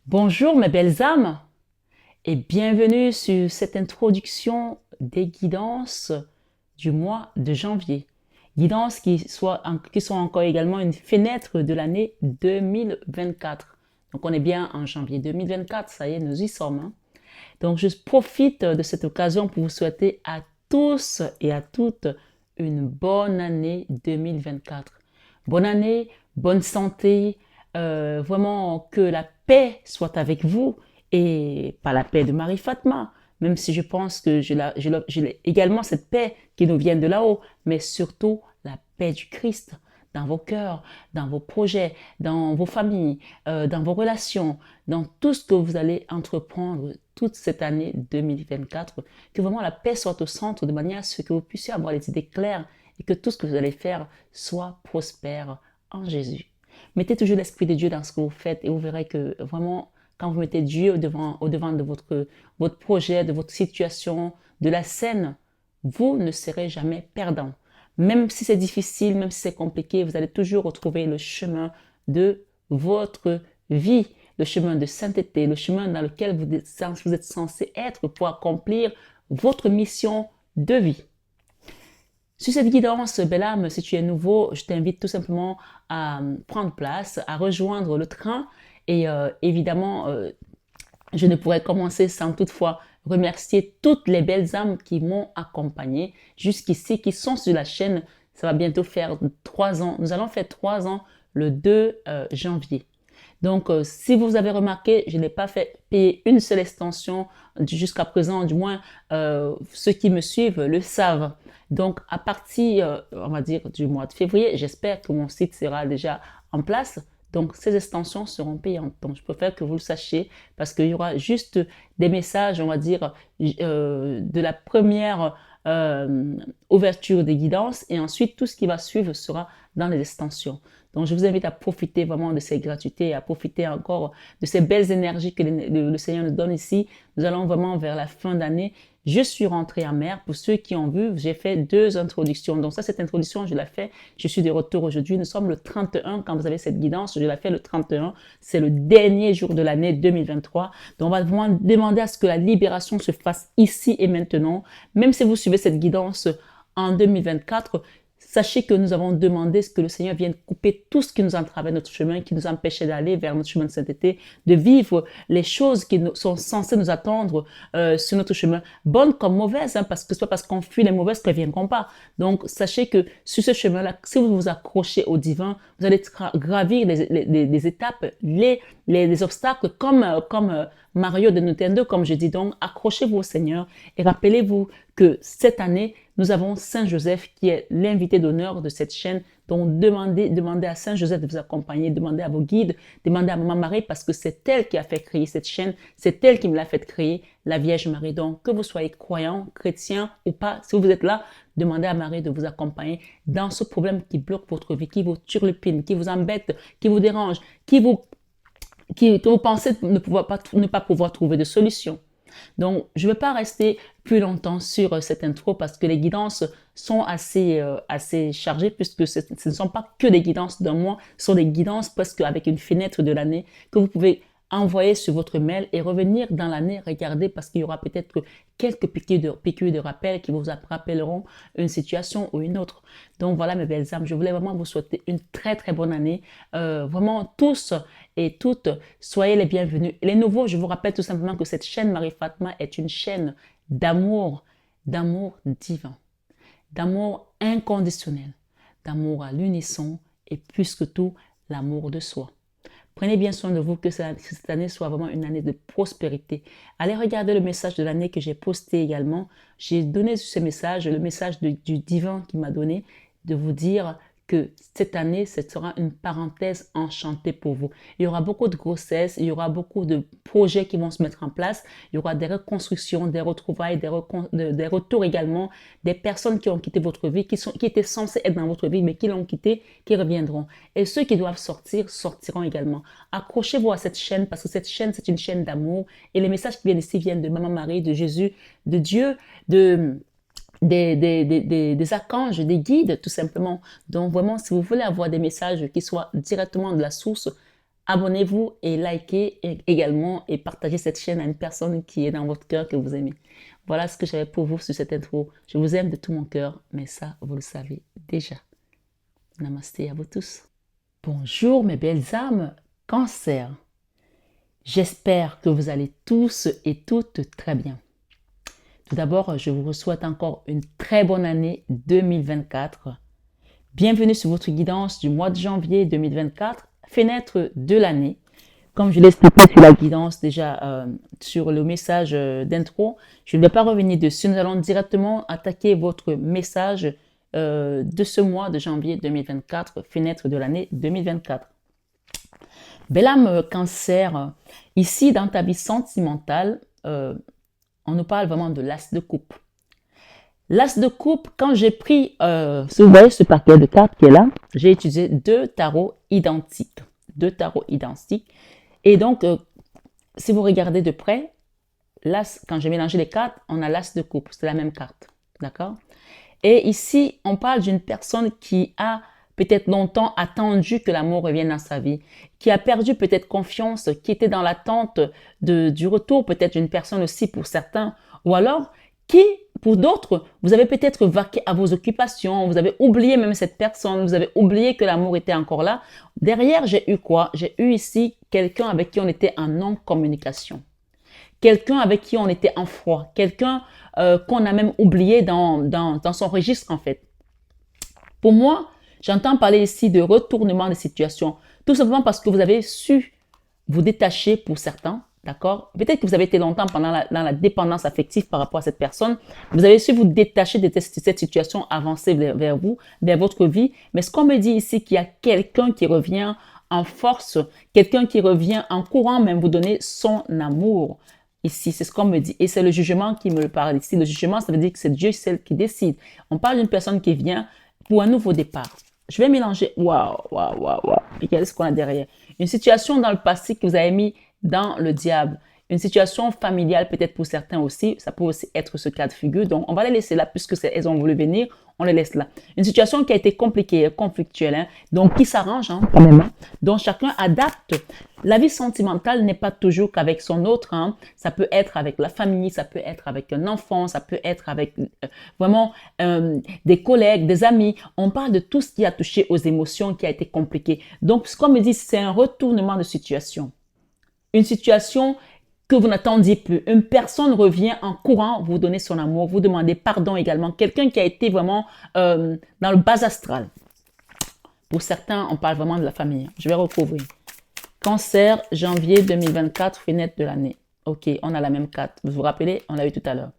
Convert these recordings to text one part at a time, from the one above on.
Bonjour mes belles âmes et bienvenue sur cette introduction des guidances du mois de janvier. Guidances qui sont encore également une fenêtre de l'année 2024. Donc on est bien en janvier 2024, ça y est, nous y sommes. Donc je profite de cette occasion pour vous souhaiter à tous et à toutes une bonne année 2024. Bonne année, bonne santé, vraiment que la paix soit avec vous et pas la paix de Marie Fatma, même si je pense que j'ai également cette paix qui nous vient de là-haut, mais surtout la paix du Christ dans vos cœurs, dans vos projets, dans vos familles, dans vos relations, dans tout ce que vous allez entreprendre toute cette année 2024, que vraiment la paix soit au centre de manière à ce que vous puissiez avoir les idées claires et que tout ce que vous allez faire soit prospère en Jésus. Mettez toujours l'Esprit de Dieu dans ce que vous faites et vous verrez que vraiment, quand vous mettez Dieu au devant de votre projet, de votre situation, de la scène, vous ne serez jamais perdant. Même si c'est difficile, même si c'est compliqué, vous allez toujours retrouver le chemin de votre vie, le chemin de sainteté, le chemin dans lequel vous êtes censé être pour accomplir votre mission de vie. Sur cette guidance, belle âme, si tu es nouveau, je t'invite tout simplement à prendre place, à rejoindre le train et évidemment, je ne pourrais commencer sans toutefois remercier toutes les belles âmes qui m'ont accompagné jusqu'ici, qui sont sur la chaîne. Ça va bientôt faire 3 ans. Nous allons faire 3 ans le 2 janvier. Donc, si vous avez remarqué, je n'ai pas fait payer une seule extension jusqu'à présent, du moins ceux qui me suivent le savent. Donc, à partir, on va dire, du mois de février, j'espère que mon site sera déjà en place. Donc, ces extensions seront payantes. Donc, je préfère que vous le sachiez parce qu'il y aura juste des messages, on va dire, de la première ouverture des guidances et ensuite tout ce qui va suivre sera dans les extensions. Donc, je vous invite à profiter vraiment de ces gratuités, à profiter encore de ces belles énergies que le Seigneur nous donne ici. Nous allons vraiment vers la fin d'année. Je suis rentrée en mer. Pour ceux qui ont vu, j'ai fait 2 introductions. Donc ça, cette introduction, je la fais. Je suis de retour aujourd'hui. Nous sommes le 31 quand vous avez cette guidance. Je la fais le 31. C'est le dernier jour de l'année 2023. Donc on va vraiment demander à ce que la libération se fasse ici et maintenant. Même si vous suivez cette guidance en 2024, sachez que nous avons demandé ce que le Seigneur vienne couper tout ce qui nous entravait notre chemin, qui nous empêchait d'aller vers notre chemin de sainteté, de vivre les choses qui sont censées nous attendre sur notre chemin, bonnes comme mauvaises, hein, parce que c'est pas parce qu'on fuit les mauvaises qu'elles viendront pas. Donc, sachez que sur ce chemin-là, si vous vous accrochez au divin, vous allez gravir les étapes, les obstacles comme Mario de Nintendo, comme je dis. Donc, accrochez-vous au Seigneur et rappelez-vous que cette année, nous avons Saint Joseph qui est l'invité d'honneur de cette chaîne. Donc, demandez à Saint Joseph de vous accompagner, demandez à vos guides, demandez à Maman Marie parce que c'est elle qui a fait créer cette chaîne, c'est elle qui me l'a fait créer, la Vierge Marie. Donc, que vous soyez croyant, chrétien ou pas, si vous êtes là, demandez à Marie de vous accompagner dans ce problème qui bloque votre vie, qui vous turlupine, qui vous embête, qui vous dérange, que vous pensez ne pas pouvoir trouver de solution. Donc, je ne vais pas rester plus longtemps sur cette intro parce que les guidances sont assez chargées puisque ce ne sont pas que des guidances d'un mois, ce sont des guidances presque avec une fenêtre de l'année que vous pouvez envoyer sur votre mail et revenir dans l'année, regarder parce qu'il y aura peut-être quelques piqûres de rappel qui vous rappelleront une situation ou une autre. Donc voilà mes belles âmes, je voulais vraiment vous souhaiter une très très bonne année. Vraiment tous et toutes, soyez les bienvenus. Et les nouveaux, je vous rappelle tout simplement que cette chaîne Marie Fatma est une chaîne d'amour divin, d'amour inconditionnel, d'amour à l'unisson et plus que tout, l'amour de soi. Prenez bien soin de vous, que cette année soit vraiment une année de prospérité. Allez regarder le message de l'année que j'ai posté également. J'ai donné ce message, le message du divin qui m'a donné, de vous dire que cette année, ce sera une parenthèse enchantée pour vous. Il y aura beaucoup de grossesses, il y aura beaucoup de projets qui vont se mettre en place, il y aura des reconstructions, des retrouvailles, des retours également, des personnes qui ont quitté votre vie, qui étaient censées être dans votre vie, mais qui l'ont quitté, qui reviendront. Et ceux qui doivent sortir, sortiront également. Accrochez-vous à cette chaîne parce que cette chaîne, c'est une chaîne d'amour. Et les messages qui viennent ici viennent de Maman Marie, de Jésus, de Dieu, des archanges, des guides, tout simplement. Donc, vraiment, si vous voulez avoir des messages qui soient directement de la source, abonnez-vous et likez également et partagez cette chaîne à une personne qui est dans votre cœur que vous aimez. Voilà ce que j'avais pour vous sur cette intro. Je vous aime de tout mon cœur, mais ça, vous le savez déjà. Namasté à vous tous. Bonjour mes belles âmes, Cancer. J'espère que vous allez tous et toutes très bien. Tout d'abord, je vous souhaite encore une très bonne année 2024. Bienvenue sur votre guidance du mois de janvier 2024, fenêtre de l'année. Comme je l'ai expliqué sur la guidance déjà sur le message d'intro, je ne vais pas revenir dessus. Nous allons directement attaquer votre message de ce mois de janvier 2024, fenêtre de l'année 2024. Belle âme Cancer, ici dans ta vie sentimentale, on nous parle vraiment de l'as de coupe. L'as de coupe, quand j'ai pris, vous voyez ce paquet de cartes qui est là, j'ai utilisé deux tarots identiques. Et donc, si vous regardez de près, l'as, quand j'ai mélangé les cartes, on a l'as de coupe, c'est la même carte, d'accord? Et ici, on parle d'une personne qui a peut-être longtemps attendu que l'amour revienne dans sa vie, qui a perdu peut-être confiance, qui était dans l'attente du retour peut-être d'une personne aussi pour certains, ou alors qui, pour d'autres, vous avez peut-être vaqué à vos occupations, vous avez oublié même cette personne, vous avez oublié que l'amour était encore là. Derrière, j'ai eu quoi? J'ai eu ici quelqu'un avec qui on était en non-communication. Quelqu'un avec qui on était en froid. Quelqu'un qu'on a même oublié dans son registre en fait. Pour moi, j'entends parler ici de retournement de situation. Tout simplement parce que vous avez su vous détacher pour certains. D'accord? Peut-être que vous avez été longtemps dans la dépendance affective par rapport à cette personne. Vous avez su vous détacher de cette situation, avancer vers vous, vers votre vie. Mais ce qu'on me dit ici, qu'il y a quelqu'un qui revient en force, quelqu'un qui revient en courant, même vous donner son amour. Ici, c'est ce qu'on me dit. Et c'est le jugement qui me le parle ici. Le jugement, ça veut dire que c'est Dieu seul qui décide. On parle d'une personne qui vient pour un nouveau départ. Je vais mélanger. Waouh. Regardez ce qu'on a derrière. Une situation dans le passé que vous avez mis dans le diable. Une situation familiale peut-être pour certains aussi. Ça peut aussi être ce cas de figure. Donc, on va les laisser là puisque elles ont voulu venir. On les laisse là. Une situation qui a été compliquée, conflictuelle. Hein, donc, qui s'arrange quand même. Hein, donc, chacun adapte. La vie sentimentale n'est pas toujours qu'avec son autre. Hein. Ça peut être avec la famille, ça peut être avec un enfant, ça peut être avec vraiment des collègues, des amis. On parle de tout ce qui a touché aux émotions, qui a été compliqué. Donc, ce qu'on me dit, c'est un retournement de situation. Une situation que vous n'attendiez plus. Une personne revient en courant, vous donnez son amour, vous demandez pardon également. Quelqu'un qui a été vraiment dans le bas astral. Pour certains, on parle vraiment de la famille. Je vais recouvrir. Cancer, janvier 2024, fenêtre de l'année. Ok, on a la même carte. Vous vous rappelez, on l'a eu tout à l'heure.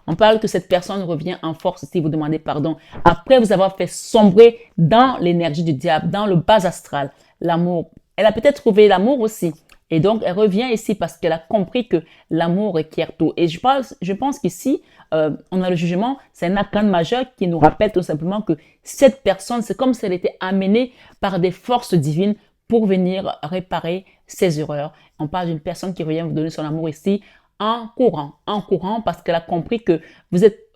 On parle que cette personne revient en force si vous demandez pardon. Après vous avoir fait sombrer dans l'énergie du diable, dans le bas astral, l'amour. Elle a peut-être trouvé l'amour aussi. Et donc, elle revient ici parce qu'elle a compris que l'amour requiert tout. Et je pense qu'ici, on a le jugement, c'est un arcane majeur qui nous rappelle tout simplement que cette personne, c'est comme si elle était amenée par des forces divines pour venir réparer ses erreurs. On parle d'une personne qui revient vous donner son amour ici en courant parce qu'elle a compris que vous êtes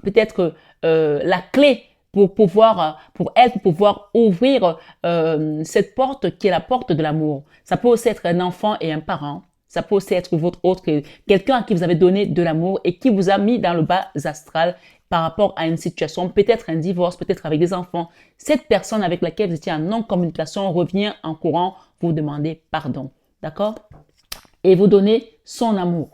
peut-être la clé pour elle pouvoir ouvrir cette porte qui est la porte de l'amour. Ça peut aussi être un enfant et un parent. Ça peut aussi être votre autre, quelqu'un à qui vous avez donné de l'amour et qui vous a mis dans le bas astral par rapport à une situation, peut-être un divorce, peut-être avec des enfants. Cette personne avec laquelle vous étiez en non-communication revient en courant, vous demandez pardon. D'accord? Et vous donnez son amour.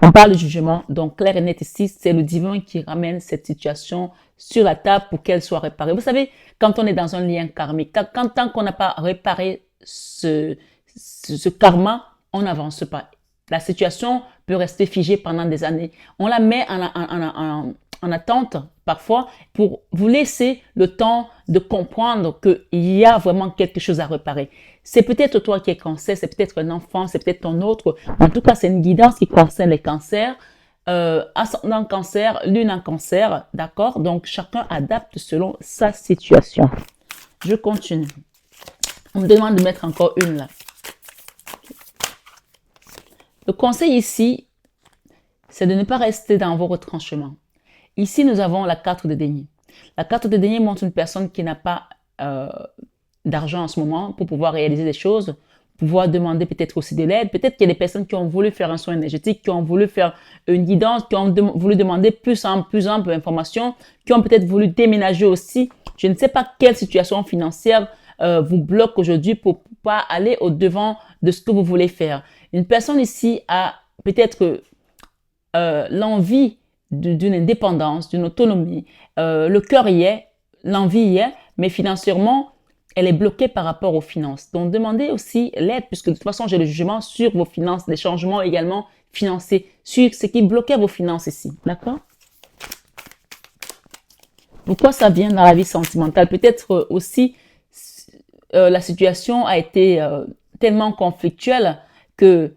On parle de jugement, donc clair et net ici, c'est le divin qui ramène cette situation sur la table pour qu'elle soit réparée. Vous savez, quand on est dans un lien karmique, tant qu'on n'a pas réparé ce karma, on n'avance pas. La situation peut rester figée pendant des années. On la met en attente parfois pour vous laisser le temps de comprendre qu'il y a vraiment quelque chose à réparer. C'est peut-être toi qui es cancer, c'est peut-être un enfant, c'est peut-être ton autre. En tout cas, c'est une guidance qui concerne les cancers. Ascendant cancer, lune en cancer, d'accord? Donc, chacun adapte selon sa situation. Je continue. On me demande de mettre encore une là. Le conseil ici, c'est de ne pas rester dans vos retranchements. Ici, nous avons la carte de déni. La carte de déni montre une personne qui n'a pas d'argent en ce moment pour pouvoir réaliser des choses, pouvoir demander peut-être aussi de l'aide. Peut-être qu'il y a des personnes qui ont voulu faire un soin énergétique, qui ont voulu faire une guidance, qui ont voulu demander plus ample information, qui ont peut-être voulu déménager aussi. Je ne sais pas quelle situation financière vous bloque aujourd'hui pour pas aller au-devant de ce que vous voulez faire. Une personne ici a peut-être l'envie d'une indépendance, d'une autonomie. Le cœur y est, l'envie y est, mais financièrement, elle est bloquée par rapport aux finances. Donc, demandez aussi l'aide, puisque de toute façon, j'ai le jugement sur vos finances, des changements également financiers, sur ce qui bloquait vos finances ici. D'accord? Pourquoi ça vient dans la vie sentimentale? Peut-être aussi, la situation a été tellement conflictuelle que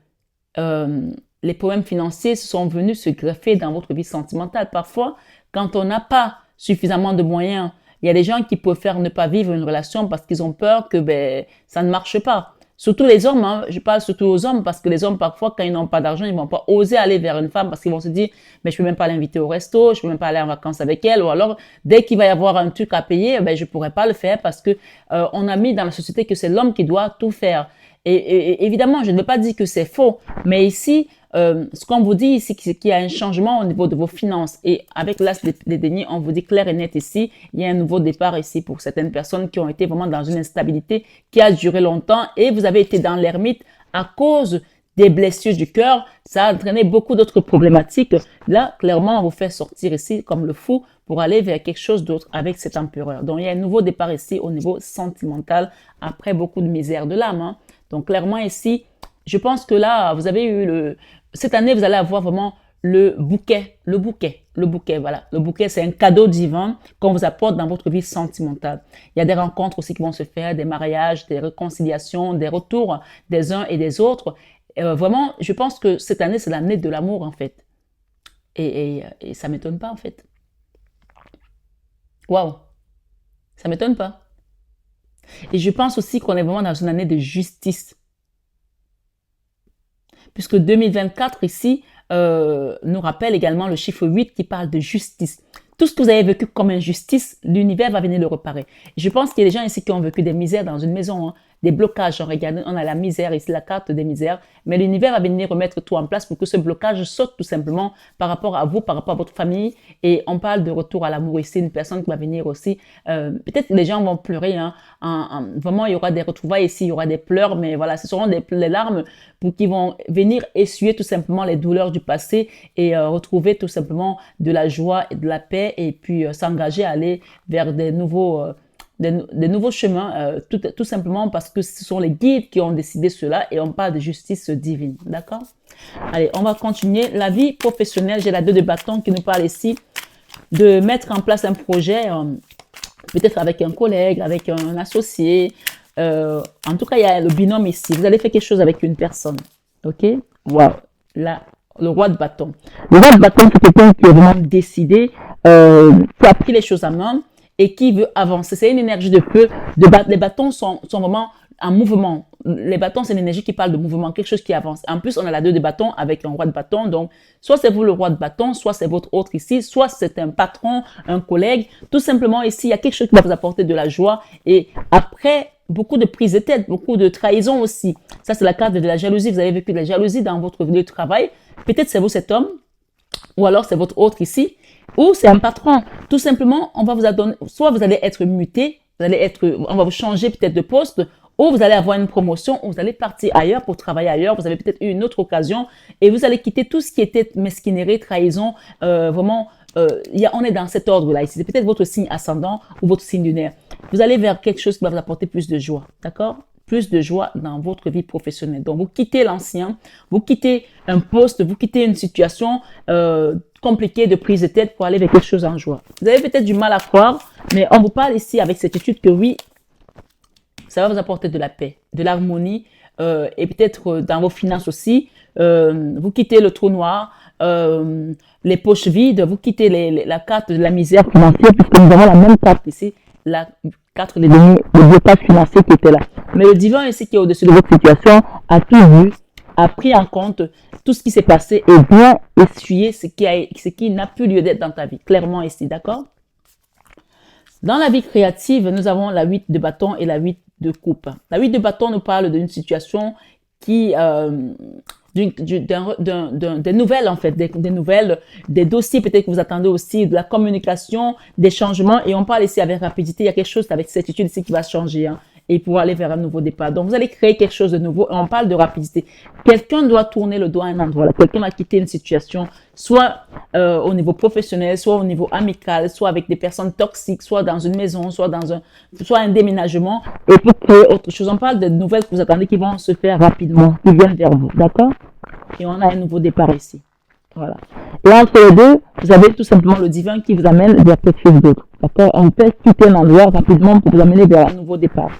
les problèmes financiers se sont venus se greffer dans votre vie sentimentale. Parfois, quand on n'a pas suffisamment de moyens, il y a des gens qui préfèrent ne pas vivre une relation parce qu'ils ont peur que ça ne marche pas. Surtout les hommes, hein. Je parle surtout aux hommes parce que les hommes, parfois, quand ils n'ont pas d'argent, ils vont pas oser aller vers une femme parce qu'ils vont se dire, mais je peux même pas l'inviter au resto, je peux même pas aller en vacances avec elle, ou alors, dès qu'il va y avoir un truc à payer, je pourrais pas le faire parce que on a mis dans la société que c'est l'homme qui doit tout faire. Et évidemment, je ne veux pas dire que c'est faux, mais ici, ce qu'on vous dit ici, c'est qu'il y a un changement au niveau de vos finances. Et avec l'as des deniers, on vous dit clair et net ici, il y a un nouveau départ ici pour certaines personnes qui ont été vraiment dans une instabilité qui a duré longtemps et vous avez été dans l'ermite à cause des blessures du cœur. Ça a entraîné beaucoup d'autres problématiques. Là, clairement, on vous fait sortir ici comme le fou pour aller vers quelque chose d'autre avec cet empereur. Donc, il y a un nouveau départ ici au niveau sentimental après beaucoup de misère de l'âme, hein. Donc, clairement ici, je pense que là, vous avez eu cette année, vous allez avoir vraiment le bouquet, voilà. Le bouquet, c'est un cadeau divin qu'on vous apporte dans votre vie sentimentale. Il y a des rencontres aussi qui vont se faire, des mariages, des réconciliations, des retours des uns et des autres. Vraiment, je pense que cette année, c'est l'année de l'amour, en fait. Et ça m'étonne pas, en fait. Waouh! Ça m'étonne pas. Et je pense aussi qu'on est vraiment dans une année de justice. Puisque 2024 ici nous rappelle également le chiffre 8 qui parle de justice. Tout ce que vous avez vécu comme injustice, l'univers va venir le réparer. Et je pense qu'il y a des gens ici qui ont vécu des misères dans une maison, hein, des blocages. Regardez, on a la misère ici, la carte des misères. Mais l'univers va venir remettre tout en place pour que ce blocage saute tout simplement par rapport à vous, par rapport à votre famille. Et on parle de retour à l'amour ici, une personne qui va venir aussi. Peut-être que les gens vont pleurer. Hein, vraiment, il y aura des retrouvailles ici, il y aura des pleurs. Mais voilà, ce seront les larmes qui vont venir essuyer tout simplement les douleurs du passé et retrouver tout simplement de la joie et de la paix et puis s'engager à aller vers des nouveaux chemins, tout simplement parce que ce sont les guides qui ont décidé cela et on parle de justice divine, d'accord? Allez, on va continuer. La vie professionnelle, j'ai la 2 de bâton qui nous parle ici de mettre en place un projet, peut-être avec un collègue, avec un associé. En tout cas, il y a le binôme ici. Vous allez faire quelque chose avec une personne, ok? Wow, là, le roi de bâton. Le roi de bâton, c'est quelqu'un qui est vraiment décidé, qui a pris les choses en main et qui veut avancer. C'est une énergie de feu. Les bâtons sont vraiment en mouvement. Les bâtons, c'est une énergie qui parle de mouvement, quelque chose qui avance. En plus, on a la 2 de bâton avec un roi de bâton. Donc, soit c'est vous le roi de bâton, soit c'est votre autre ici, soit c'est un patron, un collègue. Tout simplement, ici, il y a quelque chose qui va vous apporter de la joie. Et après, beaucoup de prise de tête, beaucoup de trahison aussi. Ça, c'est la carte de la jalousie. Vous avez vécu de la jalousie dans votre lieu de travail. Peut-être c'est vous cet homme, ou alors c'est votre autre ici, ou c'est un patron. Tout simplement, on va vous donner, soit vous allez être muté, on va vous changer peut-être de poste, ou vous allez avoir une promotion, ou vous allez partir ailleurs pour travailler ailleurs. Vous avez peut-être eu une autre occasion et vous allez quitter tout ce qui était mesquinerie, trahison. Vraiment, on est dans cet ordre-là ici. C'est peut-être votre signe ascendant ou votre signe lunaire. Vous allez vers quelque chose qui va vous apporter plus de joie, d'accord? Plus de joie dans votre vie professionnelle. Donc, vous quittez l'ancien, vous quittez un poste, vous quittez une situation compliquée de prise de tête pour aller vers quelque chose en joie. Vous avez peut-être du mal à croire, mais on vous parle ici avec certitude que oui, ça va vous apporter de la paix, de l'harmonie et peut-être dans vos finances aussi. Vous quittez le trou noir, les poches vides, vous quittez la carte de la misère financière puisque nous avons la même carte ici, la carte des blocages financiers qui était là. Mais le divin ici qui est au-dessus de votre situation a tout vu, a pris en compte tout ce qui s'est passé et bien essuyer ce qui n'a plus lieu d'être dans ta vie. Clairement ici, d'accord? Dans la vie créative, nous avons la 8 de bâton et la 8 de coupe. La 8 de bâton nous parle d'une situation qui, des nouvelles en fait, des nouvelles, des dossiers peut-être que vous attendez aussi, de la communication, des changements. Et on parle ici avec rapidité. Il y a quelque chose avec certitude ici qui va changer. Hein, et pour aller vers un nouveau départ. Donc, vous allez créer quelque chose de nouveau. Et on parle de rapidité. Quelqu'un doit tourner le doigt à un endroit. Là. Quelqu'un va quitter une situation, soit au niveau professionnel, soit au niveau amical, soit avec des personnes toxiques, soit dans une maison, soit un déménagement. Et pour créer autre chose, on parle de nouvelles que vous attendez qui vont se faire rapidement, qui viennent vers vous. D'accord? Et on a un nouveau départ ici. Voilà. Et entre les deux, vous avez tout simplement le divin qui vous amène vers quelque chose d'autre. D'accord? On peut quitter l'endroit rapidement pour vous amener vers un nouveau départ.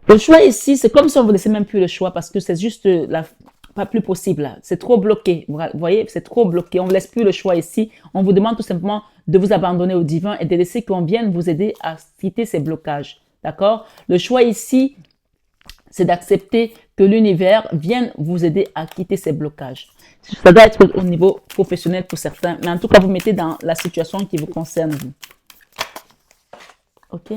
Le choix ici, c'est comme si on vous laissait même plus le choix parce que c'est juste pas plus possible. C'est trop bloqué. Vous voyez, c'est trop bloqué. On ne vous laisse plus le choix ici. On vous demande tout simplement de vous abandonner au divin et de laisser qu'on vienne vous aider à quitter ces blocages. D'accord? Le choix ici, c'est d'accepter que l'univers vienne vous aider à quitter ces blocages. Ça doit être au niveau professionnel pour certains, mais en tout cas, vous mettez dans la situation qui vous concerne, vous. OK?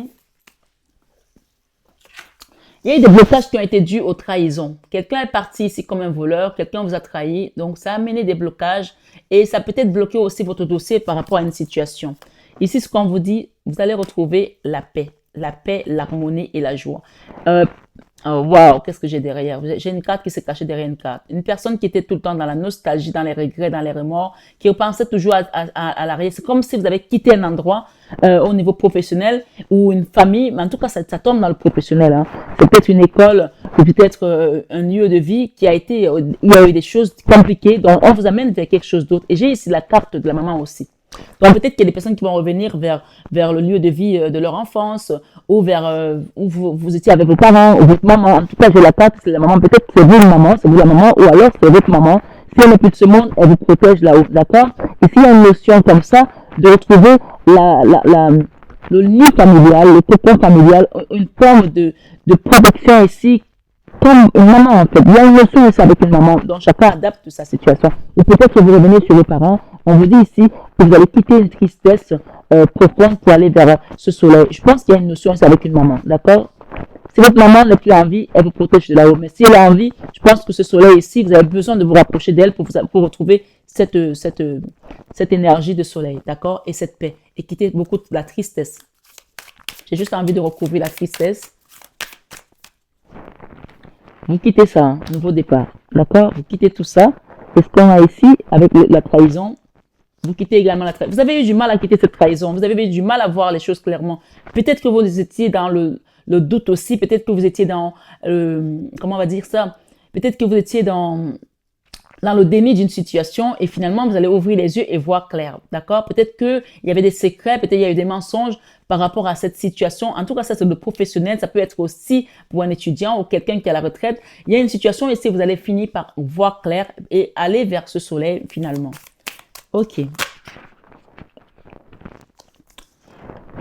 Il y a eu des blocages qui ont été dus aux trahisons. Quelqu'un est parti ici comme un voleur, quelqu'un vous a trahi, donc ça a amené des blocages et ça peut être bloqué aussi votre dossier par rapport à une situation. Ici, ce qu'on vous dit, vous allez retrouver la paix, l'harmonie et la joie. Waouh, qu'est-ce que j'ai derrière? J'ai une carte qui s'est cachée derrière une carte. Une personne qui était tout le temps dans la nostalgie, dans les regrets, dans les remords, qui repensait toujours à l'arrière. C'est comme si vous avez quitté un endroit au niveau professionnel ou une famille, mais en tout cas, ça tombe dans le professionnel. Hein. C'est peut-être une école ou peut-être un lieu de vie qui a été, il y a eu des choses compliquées, donc on vous amène vers quelque chose d'autre. Et j'ai ici la carte de la maman aussi. Donc peut-être qu'il y a des personnes qui vont revenir vers le lieu de vie de leur enfance ou vers où vous étiez avec vos parents ou votre maman. En tout cas, j'ai la carte, c'est la maman. Peut-être que c'est vous maman, c'est vous la maman ou alors c'est votre maman. Si elle n'est plus de ce monde, elle vous protège là-haut, d'accord? Ici, il y a une notion comme ça de retrouver le lit familial, le cocon familial, une forme de protection ici comme une maman en fait. Il y a une notion aussi avec une maman dont chacun adapte sa situation. Et peut-être que vous revenez sur vos parents, on vous dit ici que vous allez quitter une tristesse profonde pour aller vers ce soleil. Je pense qu'il y a une notion aussi avec une maman, d'accord? Si votre maman n'est plus en vie, elle vous protège de là-haut. Mais si elle est en vie, je pense que ce soleil ici, vous avez besoin de vous rapprocher d'elle pour retrouver cette énergie de soleil, d'accord? Et cette paix. Et quitter beaucoup de la tristesse. J'ai juste envie de recouvrir la tristesse. Vous quittez ça, hein, nouveau départ, d'accord? Vous quittez tout ça. Et ce qu'on a ici, avec la trahison, vous quittez également la trahison. Vous avez eu du mal à quitter cette trahison. Vous avez eu du mal à voir les choses clairement. Peut-être que vous étiez dans le doute aussi. Peut-être que vous étiez dans, comment on va dire ça? Peut-être que vous étiez dans le déni d'une situation et finalement, vous allez ouvrir les yeux et voir clair, d'accord? Peut-être qu'il y avait des secrets, peut-être il y a eu des mensonges par rapport à cette situation. En tout cas, ça, c'est le professionnel. Ça peut être aussi pour un étudiant ou quelqu'un qui est à la retraite. Il y a une situation ici, vous allez finir par voir clair et aller vers ce soleil finalement. OK.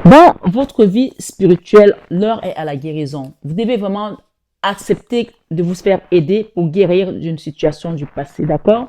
Dans votre vie spirituelle, l'heure est à la guérison. Vous devez vraiment accepter de vous faire aider pour guérir d'une situation du passé, d'accord?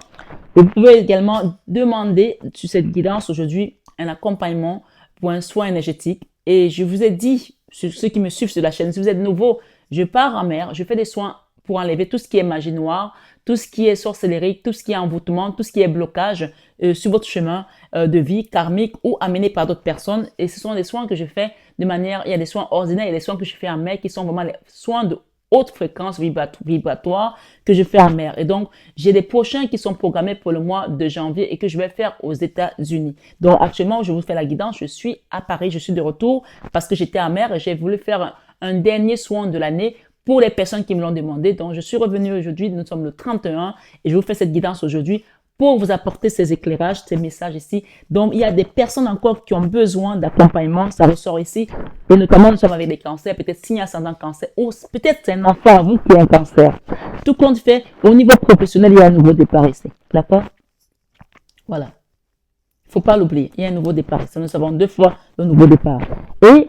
Vous pouvez également demander sur cette guidance aujourd'hui un accompagnement pour un soin énergétique. Et je vous ai dit, ceux qui me suivent sur la chaîne, si vous êtes nouveau, je pars en mer, je fais des soins pour enlever tout ce qui est magie noire, tout ce qui est sorcellerie, tout ce qui est envoûtement, tout ce qui est blocage sur votre chemin de vie karmique ou amené par d'autres personnes. Et ce sont des soins que je fais de manière, il y a des soins ordinaires, il y a des soins que je fais en mer qui sont vraiment les soins de haute fréquence vibratoire que je fais en mer. Et donc, j'ai des prochains qui sont programmés pour le mois de janvier et que je vais faire aux États-Unis. Donc, actuellement, je vous fais la guidance. Je suis à Paris. Je suis de retour parce que j'étais en mer et j'ai voulu faire un dernier soin de l'année pour les personnes qui me l'ont demandé. Donc, je suis revenue aujourd'hui. Nous sommes le 31 et je vous fais cette guidance aujourd'hui pour vous apporter ces éclairages, ces messages ici. Donc, il y a des personnes encore qui ont besoin d'accompagnement. Ça ressort ici. Et notamment, nous sommes avec des cancers, peut-être signe ascendant cancer, ou peut-être c'est un enfant à vous qui a un cancer. Tout compte fait, au niveau professionnel, il y a un nouveau départ ici. D'accord? Voilà. Il ne faut pas l'oublier. Il y a un nouveau départ ici. Nous avons 2 fois le nouveau départ. Et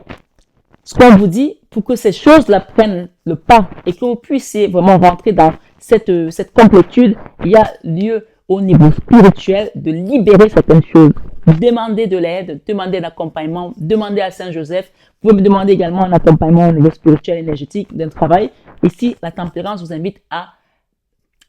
ce qu'on vous dit, pour que ces choses-là prennent le pas et que vous puissiez vraiment rentrer dans cette complétude, il y a lieu au niveau spirituel de libérer certaines choses. demandez de l'aide, demandez l'accompagnement, demandez à Saint-Joseph. Vous pouvez me demander également un accompagnement au niveau spirituel, énergétique, d'un travail. Ici, la tempérance vous invite à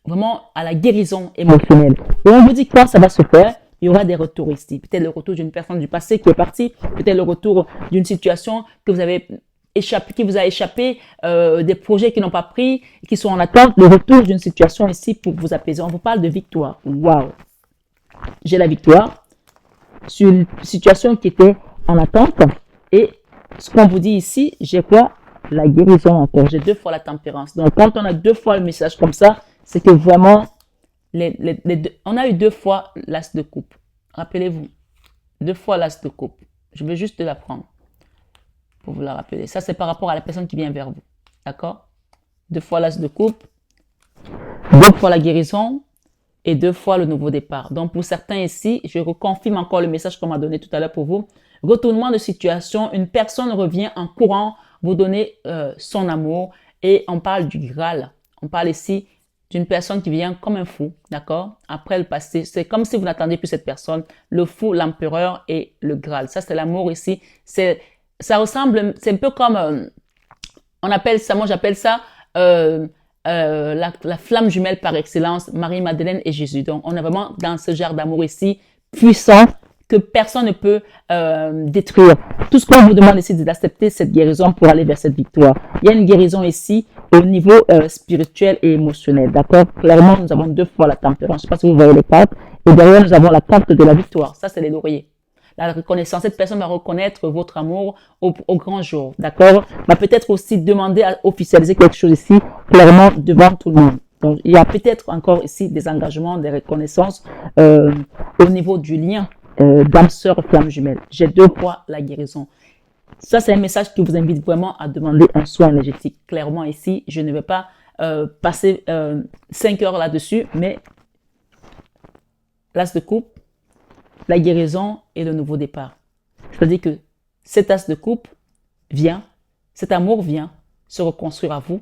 vraiment à la guérison émotionnelle. Et on vous dit quand ça va se faire. Il y aura des retours ici. Peut-être le retour d'une personne du passé qui est partie. Peut-être le retour d'une situation que vous avez échappé, qui vous a échappé, des projets qui n'ont pas pris, qui sont en attente. Le retour d'une situation ici pour vous apaiser. On vous parle de victoire. Waouh! J'ai la victoire sur une situation qui était en attente. Et ce qu'on vous dit ici, j'ai quoi? La guérison encore. J'ai 2 fois la tempérance. Donc, quand on a 2 fois le message comme ça, c'est que vraiment, on a eu 2 fois l'as de coupe. Rappelez-vous, 2 fois l'as de coupe. Je veux juste la prendre pour vous la rappeler. Ça, c'est par rapport à la personne qui vient vers vous. D'accord? 2 fois l'as de coupe, 2 fois la guérison et 2 fois le nouveau départ. Donc, pour certains ici, je reconfirme encore le message qu'on m'a donné tout à l'heure pour vous. Retournement de situation, une personne revient en courant vous donner son amour et on parle du Graal. On parle ici d'une personne qui vient comme un fou, d'accord? Après le passé, c'est comme si vous n'attendiez plus cette personne, le fou, l'empereur et le Graal. Ça, c'est l'amour ici. Ça ressemble, c'est un peu comme, on appelle ça, moi j'appelle ça la flamme jumelle par excellence, Marie-Madeleine et Jésus. Donc, on est vraiment dans ce genre d'amour ici, puissant, que personne ne peut détruire. Tout ce qu'on vous demande ici, c'est d'accepter cette guérison pour aller vers cette victoire. Il y a une guérison ici au niveau spirituel et émotionnel, d'accord? Clairement, nous avons 2 fois la tempérance. Je ne sais pas si vous voyez les cartes. Et derrière, nous avons la carte de la victoire. Ça, c'est les lauriers. La reconnaissance. Cette personne va reconnaître votre amour au grand jour, d'accord? Va peut-être aussi demander à officialiser quelque chose ici, clairement, devant tout le monde. Donc, il y a peut-être encore ici des engagements, des reconnaissances au niveau du lien d'âme sœur flamme jumelle. J'ai 2 fois la guérison. Ça, c'est un message qui vous invite vraiment à demander un soin énergétique. Clairement, ici, je ne vais pas passer 5 heures là-dessus, mais l'as de coupe, la guérison et le nouveau départ. C'est-à-dire que cet as de coupe vient, cet amour vient se reconstruire à vous,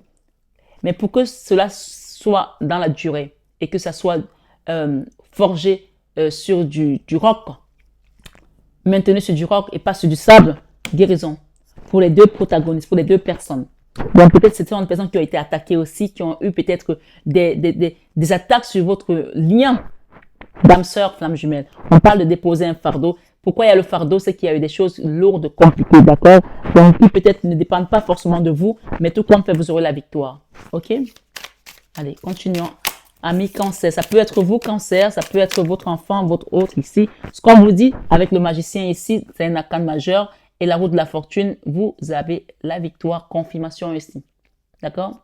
mais pour que cela soit dans la durée et que ça soit forgé sur du roc, maintenu sur du roc et pas sur du sable, guérison pour les 2 protagonistes, pour les 2 personnes. Donc peut-être c'est des personnes qui ont été attaquées aussi, qui ont eu peut-être des attaques sur votre lien d'âme sœur, flamme jumelle. On parle de déposer un fardeau. Pourquoi il y a le fardeau? C'est qu'il y a eu des choses lourdes, compliquées, d'accord? Donc qui peut-être ne dépendent pas forcément de vous, mais tout compte fait, vous aurez la victoire. Ok? Allez, continuons. Amis cancer, ça peut être vous cancer, ça peut être votre enfant, votre autre ici. Ce qu'on vous dit avec le magicien ici, c'est un arcane majeur et la roue de la fortune, vous avez la victoire, confirmation ici. D'accord?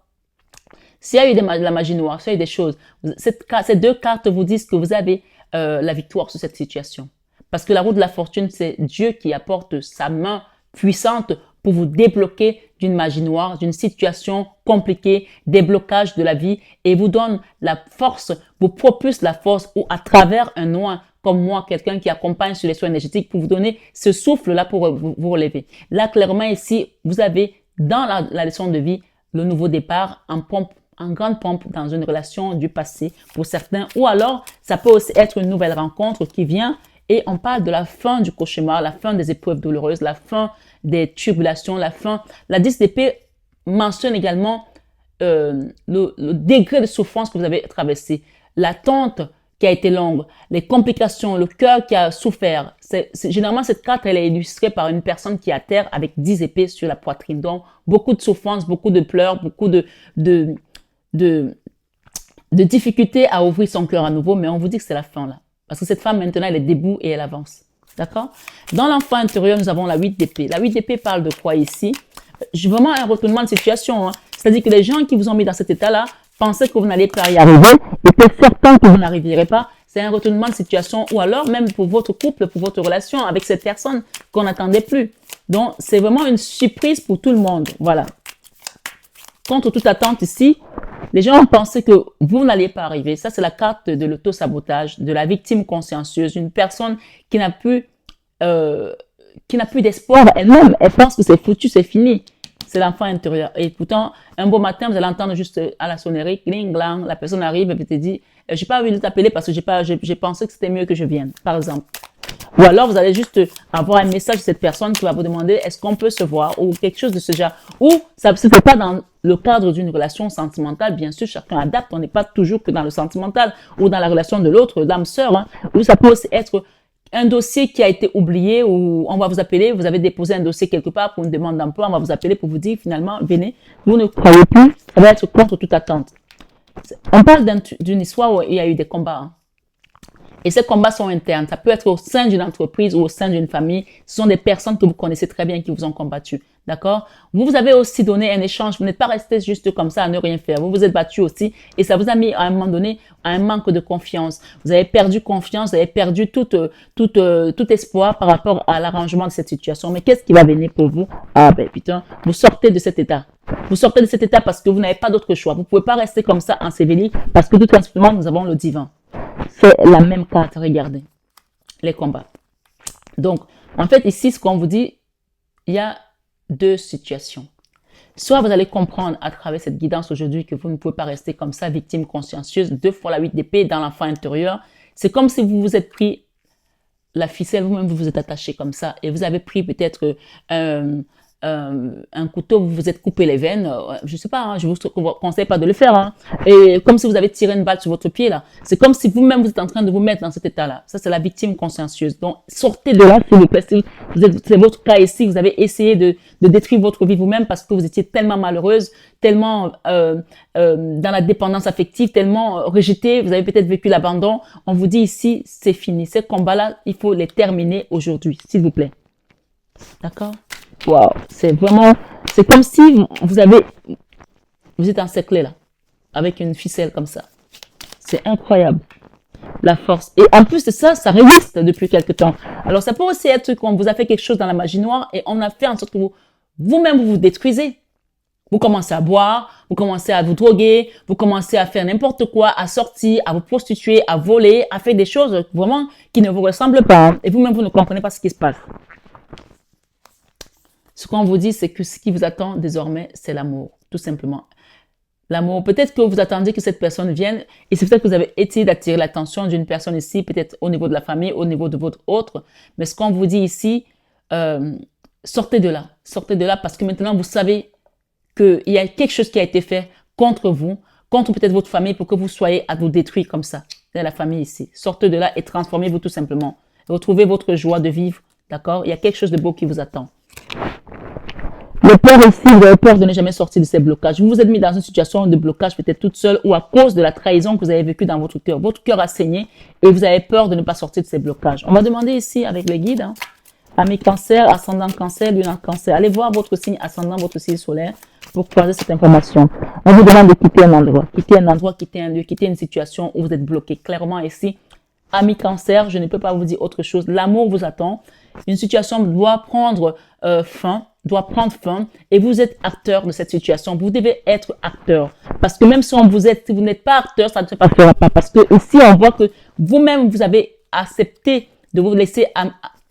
S'il y a eu de la magie noire, s'il y a eu des choses, ces 2 cartes vous disent que vous avez la victoire sur cette situation. Parce que la roue de la fortune, c'est Dieu qui apporte sa main puissante pour vous débloquer d'une magie noire, d'une situation compliquée, des blocages de la vie et vous donne la force, vous propulse la force ou à travers un noir comme moi, quelqu'un qui accompagne sur les soins énergétiques pour vous donner ce souffle-là pour vous relever. Là, clairement ici, vous avez dans la leçon de vie le nouveau départ en grande pompe dans une relation du passé pour certains ou alors ça peut aussi être une nouvelle rencontre qui vient et on parle de la fin du cauchemar, la fin des épreuves douloureuses, la fin des tribulations, la fin. La 10 d'épée mentionne également le degré de souffrance que vous avez traversé, l'attente qui a été longue, les complications, le cœur qui a souffert. Généralement, cette carte, elle est illustrée par une personne qui est à terre avec 10 épées sur la poitrine. Donc, beaucoup de souffrance, beaucoup de pleurs, beaucoup de difficultés à ouvrir son cœur à nouveau. Mais on vous dit que c'est la fin là. Parce que cette femme, maintenant, elle est debout et elle avance. D'accord? Dans l'enfant intérieur, nous avons la 8 d'épée. La 8 d'épée parle de quoi ici? Vraiment un retournement de situation. Hein. C'est-à-dire que les gens qui vous ont mis dans cet état-là pensaient que vous n'alliez pas y arriver, étaient certains que vous n'arriverez pas. C'est un retournement de situation ou alors même pour votre couple, pour votre relation avec cette personne qu'on n'attendait plus. Donc, c'est vraiment une surprise pour tout le monde. Voilà. Contre toute attente ici, les gens ont pensé que vous n'alliez pas arriver. Ça, c'est la carte de l'auto-sabotage, de la victime consciencieuse, une personne qui n'a plus d'espoir elle-même. Elle pense que c'est foutu, c'est fini. C'est l'enfant intérieur. Et pourtant, un beau matin, vous allez entendre juste à la sonnerie, cling, glang, la personne arrive et vous te dit, j'ai pas envie de t'appeler parce que j'ai pensé que c'était mieux que je vienne, par exemple. Ou alors, vous allez juste avoir un message de cette personne qui va vous demander est-ce qu'on peut se voir ou quelque chose de ce genre. Ou ça ne peut pas dans le cadre d'une relation sentimentale. Bien sûr, chacun adapte. On n'est pas toujours que dans le sentimental ou dans la relation de l'autre, l'âme sœur. Hein, ou ça peut aussi être un dossier qui a été oublié ou on va vous appeler, vous avez déposé un dossier quelque part pour une demande d'emploi, on va vous appeler pour vous dire finalement, venez, vous ne croyez plus, ça va être contre toute attente. On parle d'une histoire où il y a eu des combats. Hein. Et ces combats sont internes. Ça peut être au sein d'une entreprise ou au sein d'une famille. Ce sont des personnes que vous connaissez très bien qui vous ont combattu. D'accord? Vous avez aussi donné un échange. Vous n'êtes pas resté juste comme ça à ne rien faire. Vous vous êtes battu aussi. Et ça vous a mis à un moment donné à un manque de confiance. Vous avez perdu confiance. Vous avez perdu tout espoir par rapport à l'arrangement de cette situation. Mais qu'est-ce qui va venir pour vous? Ah ben putain, vous sortez de cet état. Vous sortez de cet état parce que vous n'avez pas d'autre choix. Vous ne pouvez pas rester comme ça enseveli parce que tout simplement, nous avons le divin. C'est la même carte, regardez, les combats. Donc, en fait, ici, ce qu'on vous dit, il y a deux situations. Soit vous allez comprendre à travers cette guidance aujourd'hui que vous ne pouvez pas rester comme ça, victime consciencieuse, 2 fois la 8 d'épée dans l'enfant intérieur. C'est comme si vous vous êtes pris la ficelle, vous-même vous vous êtes attaché comme ça et vous avez pris peut-être un couteau, vous vous êtes coupé les veines, je sais pas, hein, je vous conseille pas de le faire, hein. Et comme si vous avez tiré une balle sur votre pied là. C'est comme si vous-même vous êtes en train de vous mettre dans cet état-là. Ça c'est la victime consciencieuse. Donc sortez de là s'il vous plaît. C'est votre cas ici. Vous avez essayé de détruire votre vie vous-même parce que vous étiez tellement malheureuse, tellement dans la dépendance affective, tellement rejetée. Vous avez peut-être vécu l'abandon. On vous dit ici c'est fini. Ces combats-là, il faut les terminer aujourd'hui, s'il vous plaît. D'accord? Wow, c'est vraiment, c'est comme si vous êtes encerclé là, avec une ficelle comme ça. C'est incroyable, la force. Et en plus de ça, ça résiste depuis quelque temps. Alors ça peut aussi être qu'on vous a fait quelque chose dans la magie noire et on a fait en sorte que vous-même vous détruisez. Vous commencez à boire, vous commencez à vous droguer, vous commencez à faire n'importe quoi, à sortir, à vous prostituer, à voler, à faire des choses vraiment qui ne vous ressemblent pas. Et vous-même, vous ne comprenez pas ce qui se passe. Ce qu'on vous dit, c'est que ce qui vous attend désormais, c'est l'amour, tout simplement. L'amour, peut-être que vous attendiez que cette personne vienne et c'est peut-être que vous avez essayé d'attirer l'attention d'une personne ici, peut-être au niveau de la famille, au niveau de votre autre. Mais ce qu'on vous dit ici, sortez de là parce que maintenant vous savez qu'il y a quelque chose qui a été fait contre vous, contre peut-être votre famille pour que vous soyez à vous détruire comme ça. C'est la famille ici. Sortez de là et transformez-vous tout simplement. Retrouvez votre joie de vivre, d'accord? Il y a quelque chose de beau qui vous attend. Le peur ici, vous avez peur de ne jamais sortir de ces blocages. Vous vous êtes mis dans une situation de blocage peut-être toute seule ou à cause de la trahison que vous avez vécue dans votre cœur. Votre cœur a saigné et vous avez peur de ne pas sortir de ces blocages. On va demander ici avec le guide, hein, ami cancer, ascendant cancer, lune en cancer. Allez voir votre signe ascendant, votre signe solaire pour croiser cette information. On vous demande de quitter un endroit, quitter un lieu, quitter une situation où vous êtes bloqué. Clairement ici, ami cancer, je ne peux pas vous dire autre chose. L'amour vous attend. Une situation doit prendre fin et vous êtes acteur de cette situation. Vous devez être acteur. Parce que même si vous n'êtes pas acteur, ça ne se passera pas. Parce que ici, on voit que vous-même, vous avez accepté de vous laisser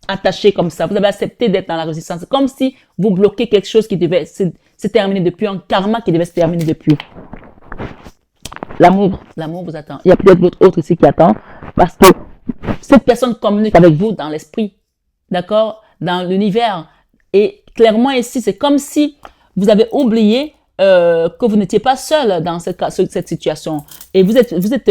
attacher comme ça. Vous avez accepté d'être dans la résistance. C'est comme si vous bloquez quelque chose qui devait se terminer depuis, un karma qui devait se terminer depuis. L'amour vous attend. Il y a peut-être votre autre ici qui attend. Parce que cette personne communique avec vous dans l'esprit. D'accord? Dans l'univers. Et clairement ici, c'est comme si vous avez oublié que vous n'étiez pas seul dans cette situation. Et vous êtes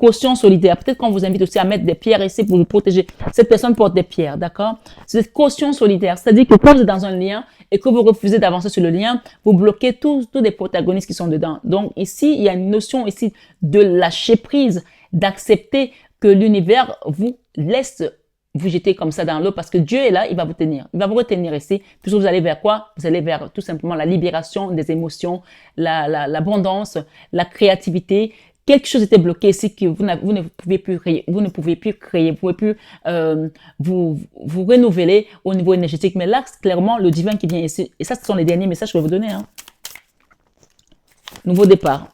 caution solidaire. Peut-être qu'on vous invite aussi à mettre des pierres ici pour vous protéger. Cette personne porte des pierres, d'accord? C'est caution solidaire. C'est-à-dire que quand vous êtes dans un lien et que vous refusez d'avancer sur le lien, vous bloquez tous les protagonistes qui sont dedans. Donc ici, il y a une notion ici de lâcher prise, d'accepter que l'univers vous laisse vous jeter comme ça dans l'eau parce que Dieu est là, il va vous tenir. Il va vous retenir ici. Puisque vous allez vers quoi? Vous allez vers tout simplement la libération des émotions, l'abondance, la créativité. Quelque chose était bloqué ici que vous ne pouvez plus créer. Vous ne pouvez plus créer. Vous pouvez plus vous renouveler au niveau énergétique. Mais là, c'est clairement le divin qui vient ici. Et ça, ce sont les derniers messages que je vais vous donner. Hein. Nouveau départ.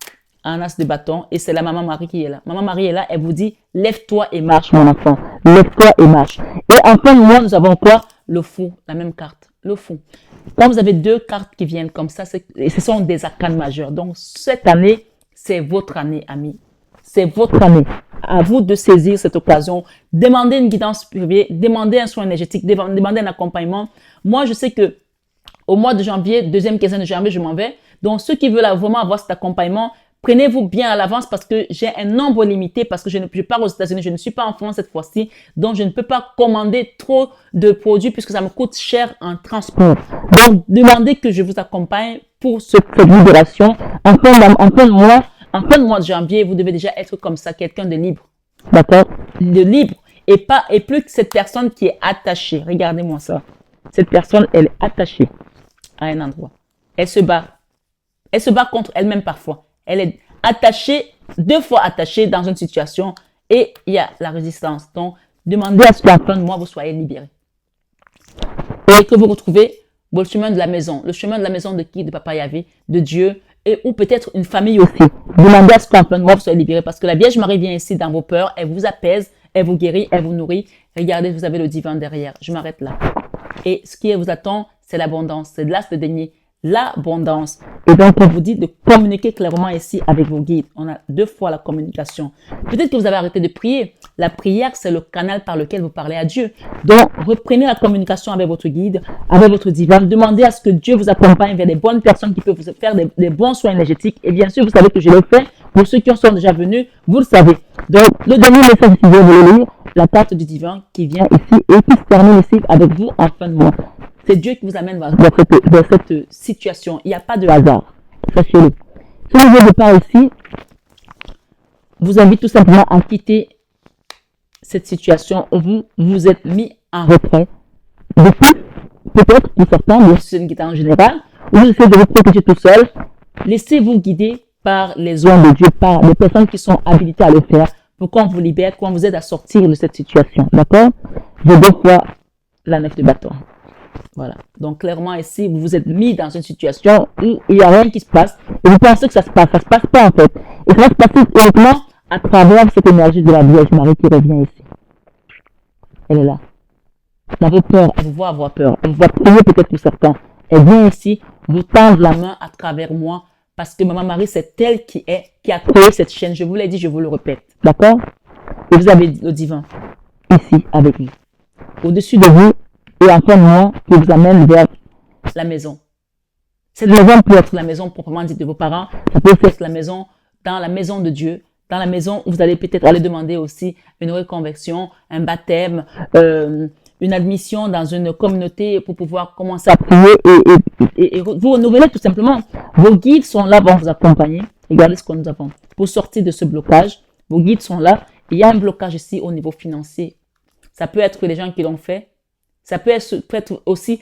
Un as de bâton et c'est la maman Marie qui est là. Maman Marie est là, elle vous dit, lève-toi et marche mon enfant. Lève-toi et marche. Et en fin de mois, nous avons quoi? Le fou, la même carte, le fou. Quand vous avez deux cartes qui viennent comme ça, et ce sont des arcanes majeurs. Donc cette année, c'est votre année, amis. C'est votre année. à vous de saisir cette occasion. Demandez une guidance privée, demandez un soin énergétique, demandez un accompagnement. Moi, je sais que au mois de janvier, deuxième quinzaine de janvier, je m'en vais. Donc, ceux qui veulent vraiment avoir cet accompagnement, prenez-vous bien à l'avance parce que j'ai un nombre limité, parce que je pars aux États-Unis, je ne suis pas en France cette fois-ci, donc je ne peux pas commander trop de produits puisque ça me coûte cher en transport. Donc, demandez que je vous accompagne pour cette libération. En fin de mois de janvier, vous devez déjà être comme ça, quelqu'un de libre. D'accord? De libre et plus que cette personne qui est attachée. Regardez-moi ça. Cette personne, elle est attachée à un endroit. Elle se bat. Elle se bat contre elle-même parfois. Elle est attachée, 2 fois attachée dans une situation et il y a la résistance. Donc, demandez à ce qu'en fin de mois, vous soyez libérés. Et que vous retrouvez le chemin de la maison. Le chemin de la maison de qui? De Papa Yahvé, de Dieu et ou peut-être une famille aussi. Demandez à ce qu'en fin de mois, vous soyez libérés parce que la Vierge Marie vient ici dans vos peurs. Elle vous apaise, elle vous guérit, elle vous nourrit. Regardez, vous avez le divin derrière. Je m'arrête là. Et ce qui vous attend, c'est l'abondance. C'est de l'as de denier. L'abondance. Et donc, on vous dit de communiquer clairement ici avec vos guides. On a 2 fois la communication. Peut-être que vous avez arrêté de prier. La prière, c'est le canal par lequel vous parlez à Dieu. Donc, reprenez la communication avec votre guide, avec votre divin. Demandez à ce que Dieu vous accompagne vers des bonnes personnes qui peuvent vous faire des bons soins énergétiques. Et bien sûr, vous savez que je l'ai fait. Pour ceux qui en sont déjà venus, vous le savez. Donc, le dernier message que je vais vous lire, la carte du divin qui vient ici et qui se termine ici avec vous en fin de mois. C'est Dieu qui vous amène vers cette situation. Il n'y a pas de hasard. Sachez-le. Si vous êtes de part ici, vous invite tout simplement à quitter cette situation où vous vous êtes mis en retrait. Depuis, peut-être pour certains, mais c'est une guidance en général, vous essayez de vous protéger tout seul. Laissez-vous guider par les oins de Dieu, par les personnes qui sont habilitées à le faire, pour qu'on vous libère, qu'on vous aide à sortir de cette situation. D'accord? J'ai 2 fois la 9 de bâton. Voilà. Donc, clairement, ici, vous vous êtes mis dans une situation où il n'y a rien qui se passe et vous pensez que ça se passe. Ça se passe pas, en fait. Et ça va se passer uniquement à travers cette énergie de la Vierge Marie qui revient ici. Elle est là. Vous avez peur. Elle vous voit avoir peur. Elle vous voit prier peut-être pour certains. Elle vient ici, vous tendre la main à travers moi parce que Maman Marie, c'est elle qui a créé cette chaîne. Je vous l'ai dit, je vous le répète. D'accord? Et vous avez le divin ici avec vous. Au-dessus de vous, et en fin de mois, qui vous amène vers la maison. Cette maison peut être la maison proprement dite de vos parents. Ça peut être la maison, dans la maison de Dieu. Dans la maison, vous allez peut-être aller demander aussi une reconversion, un baptême, une admission dans une communauté pour pouvoir commencer à prier et vous renouveler tout simplement. Vos guides sont là pour vous accompagner. Regardez ce que nous avons. Pour sortir de ce blocage, vos guides sont là. Il y a un blocage ici au niveau financier. Ça peut être les gens qui l'ont fait. Ça peut être aussi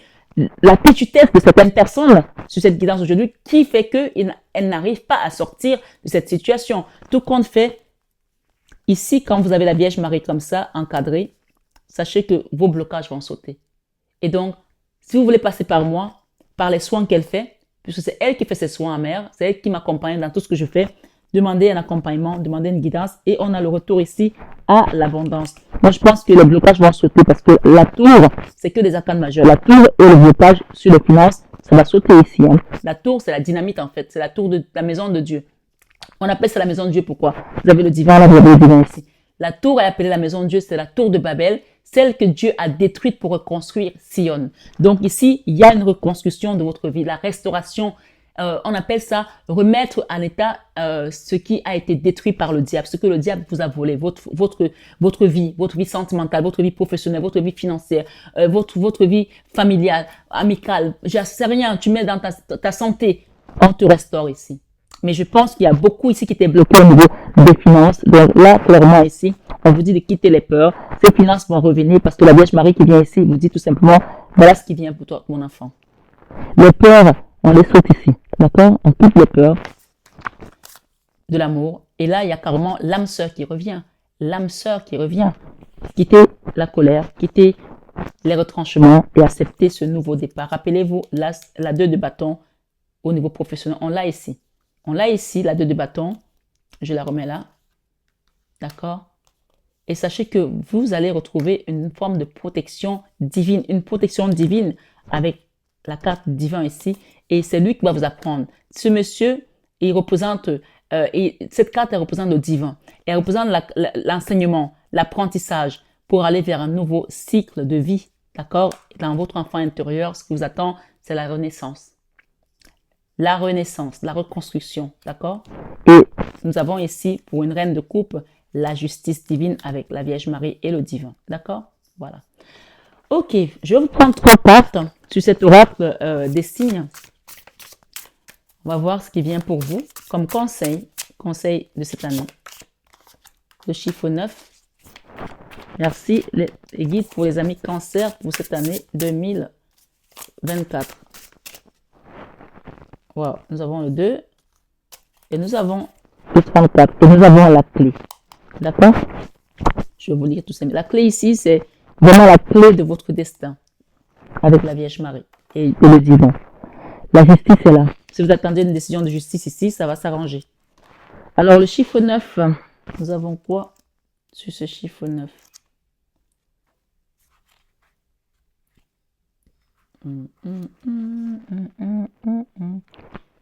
la pétutesse de certaines personnes sur cette guidance aujourd'hui qui fait qu'elles n'arrivent pas à sortir de cette situation. Tout compte fait, ici, quand vous avez la Vierge Marie comme ça, encadrée, sachez que vos blocages vont sauter. Et donc, si vous voulez passer par moi, par les soins qu'elle fait, puisque c'est elle qui fait ses soins amers, c'est elle qui m'accompagne dans tout ce que je fais, demandez un accompagnement, demandez une guidance et on a le retour ici à l'abondance. Moi, je pense que les blocages vont sauter parce que la tour, c'est que des arcanes majeures. La tour et le blocage sur les finances, ça va sauter ici. Hein. La tour, c'est la dynamite en fait. C'est la tour de la maison de Dieu. On appelle ça la maison de Dieu. Pourquoi? Vous avez le divin là, vous avez le divin ici. La tour est appelée la maison de Dieu, c'est la tour de Babel, celle que Dieu a détruite pour reconstruire Sion. Donc ici, il y a une reconstruction de votre vie, la restauration. On appelle ça remettre en état ce qui a été détruit par le diable, ce que le diable vous a volé, votre vie sentimentale, votre vie professionnelle, votre vie financière, votre vie familiale, amicale. Je sais rien, tu mets dans ta santé, on te restaure ici. Mais je pense qu'il y a beaucoup ici qui étaient bloqués au niveau des finances. Donc là, clairement ici, on vous dit de quitter les peurs. Ces finances vont revenir parce que la Vierge Marie qui vient ici vous dit tout simplement, voilà ce qui vient pour toi, mon enfant. Les peurs, on les saute ici. D'accord? On quitte les peurs de l'amour. Et là, il y a carrément l'âme sœur qui revient. L'âme sœur qui revient. Quitter la colère, quitter les retranchements et accepter ce nouveau départ. Rappelez-vous, la 2 de bâton au niveau professionnel, on l'a ici. On l'a ici, la 2 de bâton. Je la remets là. D'accord? Et sachez que vous allez retrouver une forme de protection divine. Une protection divine avec la carte divine ici. Et c'est lui qui va vous apprendre. Ce monsieur, il représente Et cette carte, elle représente le divin. Elle représente l'enseignement, l'apprentissage pour aller vers un nouveau cycle de vie. D'accord? Dans votre enfant intérieur, ce qui vous attend, c'est la renaissance. La renaissance, la reconstruction. D'accord? Et nous avons ici, pour une reine de coupe, la justice divine avec la Vierge Marie et le divin. D'accord? Voilà. Ok, je vais vous prendre 3 cartes sur cet oracle des signes. On va voir ce qui vient pour vous comme conseil de cette année. Le chiffre 9. Merci les guides pour les amis cancer pour cette année 2024. Wow, nous avons le 2 et nous avons le 34 et nous avons la clé. D'accord? Je vais vous lire tout ça. La clé ici, c'est vraiment la clé de votre destin avec la Vierge Marie et le divin. La justice est là. Si vous attendez une décision de justice ici, ça va s'arranger. Alors, le chiffre 9, nous avons quoi sur ce chiffre 9?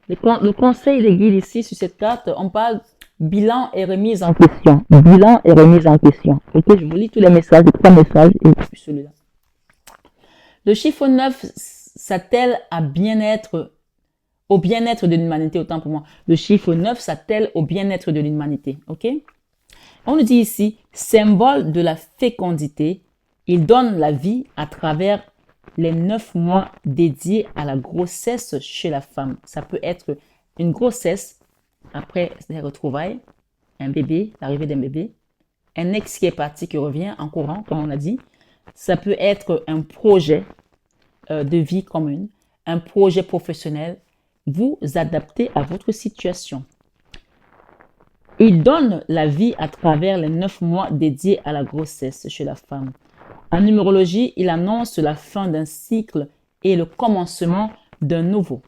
Le conseil des guides ici sur cette carte, on parle bilan et remise en question. Bilan et remise en question. Ok, je vous lis tous les messages, les 3 messages et puis celui-là. Le chiffre 9 s'attelle à bien-être, au bien-être de l'humanité, autant pour moi. Le chiffre 9 s'attelle au bien-être de l'humanité. Ok? On nous dit ici, symbole de la fécondité, il donne la vie à travers les 9 mois dédiés à la grossesse chez la femme. Ça peut être une grossesse après les retrouvailles, un bébé, l'arrivée d'un bébé, un ex qui est parti, qui revient en courant, comme on a dit. Ça peut être un projet de vie commune, un projet professionnel. Vous adaptez à votre situation. Il donne la vie à travers les 9 mois dédiés à la grossesse chez la femme. En numérologie, il annonce la fin d'un cycle et le commencement d'un nouveau.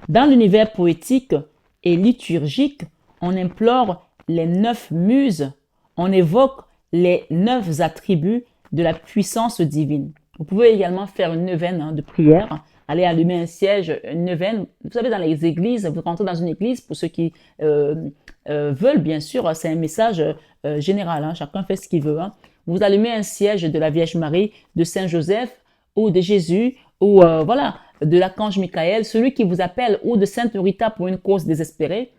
Dans l'univers poétique et liturgique, on implore les 9 muses, on évoque les 9 attributs de la puissance divine. Vous pouvez également faire une neuvaine de prière, aller allumer un siège, une neuvaine. Vous savez, dans les églises, vous rentrez dans une église, pour ceux qui veulent, bien sûr, c'est un message général, chacun fait ce qu'il veut. Vous allumez un siège de la Vierge Marie, de Saint Joseph ou de Jésus ou voilà, de l'archange Michael, celui qui vous appelle, ou de Sainte Rita pour une cause désespérée.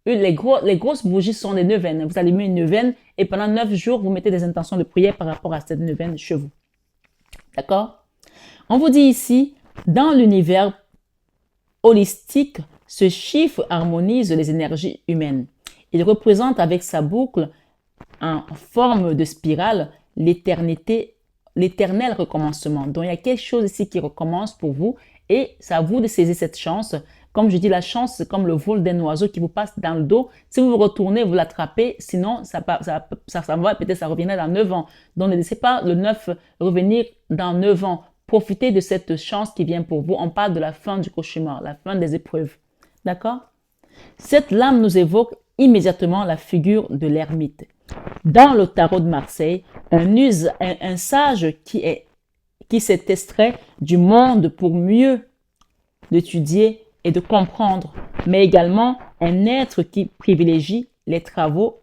Les grosses bougies sont des neuvaines. Vous allumez une neuvaine et pendant 9 jours, vous mettez des intentions de prière par rapport à cette neuvaine chez vous. D'accord? On vous dit ici, dans l'univers holistique, ce chiffre harmonise les énergies humaines. Il représente avec sa boucle en forme de spirale l'éternité, l'éternel recommencement. Donc, il y a quelque chose ici qui recommence pour vous et c'est à vous de saisir cette chance. Comme je dis, la chance, c'est comme le vol d'un oiseau qui vous passe dans le dos. Si vous vous retournez, vous l'attrapez. Sinon, ça va, peut-être ça reviendra dans 9 ans. Donc, ne laissez pas le 9 revenir dans 9 ans. Profitez de cette chance qui vient pour vous. On parle de la fin du cauchemar, la fin des épreuves. D'accord? Cette lame nous évoque immédiatement la figure de l'ermite. Dans le tarot de Marseille, un sage qui s'est extrait du monde pour mieux l'étudier et de comprendre, mais également un être qui privilégie les travaux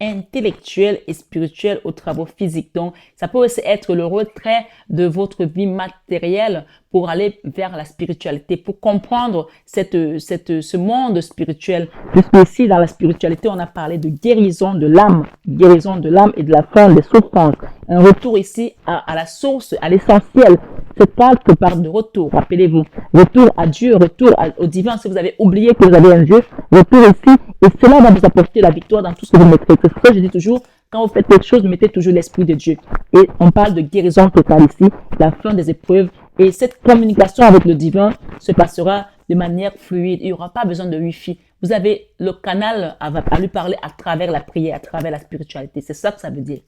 intellectuels et spirituels aux travaux physiques. Donc, ça peut aussi être le retrait de votre vie matérielle pour aller vers la spiritualité, pour comprendre ce monde spirituel. Puisque ici, dans la spiritualité, on a parlé de guérison de l'âme et de la fin des souffrances. Un retour ici à la source, à l'essentiel. Cette carte parle de retour, rappelez-vous. Retour à Dieu, retour au divin. Si vous avez oublié que vous avez un Dieu, retour ici. Et cela va vous apporter la victoire dans tout ce que vous mettrez. C'est pour ça que je dis toujours, quand vous faites quelque chose, mettez toujours l'Esprit de Dieu. Et on parle de guérison totale ici, la fin des épreuves. Et cette communication avec le divin se passera de manière fluide. Il n'y aura pas besoin de Wi-Fi. Vous avez le canal à lui parler à travers la prière, à travers la spiritualité. C'est ça que ça veut dire.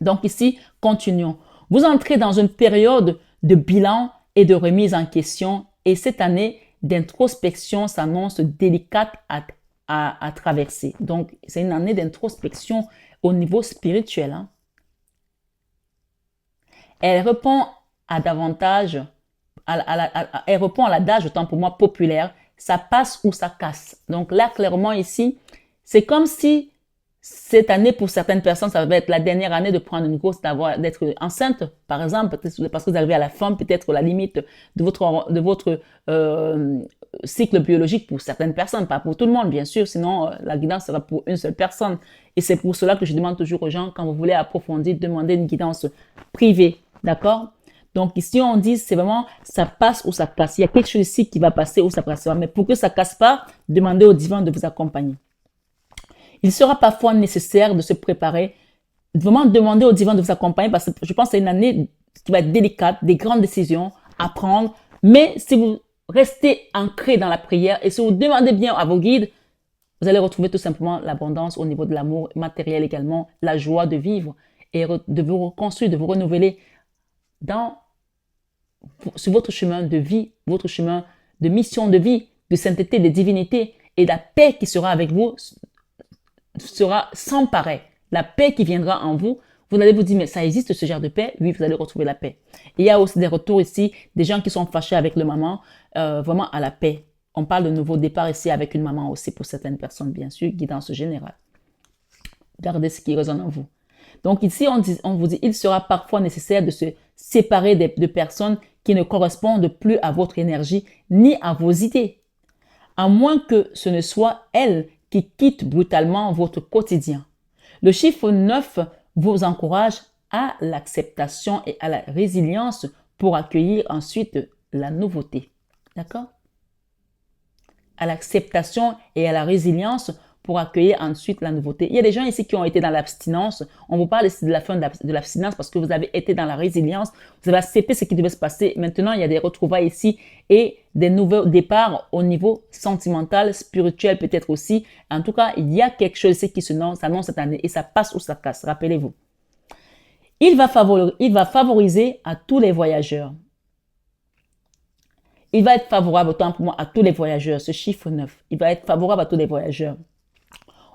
Donc ici, continuons. Vous entrez dans une période de bilan et de remise en question. Et cette année d'introspection s'annonce délicate à traverser. Donc, c'est une année d'introspection au niveau spirituel. Elle répond à davantage, elle répond à l'adage, autant pour moi, populaire. ça passe ou ça casse. Donc là, clairement ici, c'est comme si cette année, pour certaines personnes, ça va être la dernière année de prendre une grosse, d'être enceinte, par exemple, peut-être parce que vous arrivez à la fin, peut-être la limite de votre cycle biologique pour certaines personnes, pas pour tout le monde, bien sûr, sinon la guidance sera pour une seule personne. Et c'est pour cela que je demande toujours aux gens, quand vous voulez approfondir, demandez une guidance privée, d'accord? Donc ici, on dit, c'est vraiment, ça passe ou ça casse. Il y a quelque chose ici qui va passer ou ça passera. Mais pour que ça casse pas, demandez au divin de vous accompagner. Il sera parfois nécessaire de se préparer, vraiment demander au divin de vous accompagner parce que je pense que c'est une année qui va être délicate, des grandes décisions à prendre. Mais si vous restez ancré dans la prière et si vous demandez bien à vos guides, vous allez retrouver tout simplement l'abondance au niveau de l'amour matériel également, la joie de vivre et de vous reconstruire, de vous renouveler sur votre chemin de vie, votre chemin de mission de vie, de sainteté, de divinité et la paix qui sera avec vous sera sans pareil. La paix qui viendra en vous, vous allez vous dire, mais ça existe ce genre de paix? Oui, vous allez retrouver la paix. Et il y a aussi des retours ici, des gens qui sont fâchés avec le maman, vraiment à la paix. On parle de nouveau départ ici avec une maman aussi pour certaines personnes, bien sûr, guidance générale. Gardez ce qui résonne en vous. Donc ici, on vous dit, il sera parfois nécessaire de se séparer de personnes qui ne correspondent plus à votre énergie ni à vos idées. À moins que ce ne soit elles qui quittent brutalement votre quotidien. Le chiffre 9 vous encourage à l'acceptation et à la résilience pour accueillir ensuite la nouveauté. D'accord? À l'acceptation et à la résilience pour accueillir ensuite la nouveauté. Il y a des gens ici qui ont été dans l'abstinence. On vous parle ici de la fin de l'abstinence parce que vous avez été dans la résilience. Vous avez accepté ce qui devait se passer. Maintenant, il y a des retrouvailles ici et des nouveaux départs au niveau sentimental, spirituel peut-être aussi. En tout cas, il y a quelque chose ici qui s'annonce cette année et ça passe ou ça casse. Rappelez-vous. Il va favoriser à tous les voyageurs. Il va être favorable autant pour moi à tous les voyageurs, ce chiffre 9. Il va être favorable à tous les voyageurs.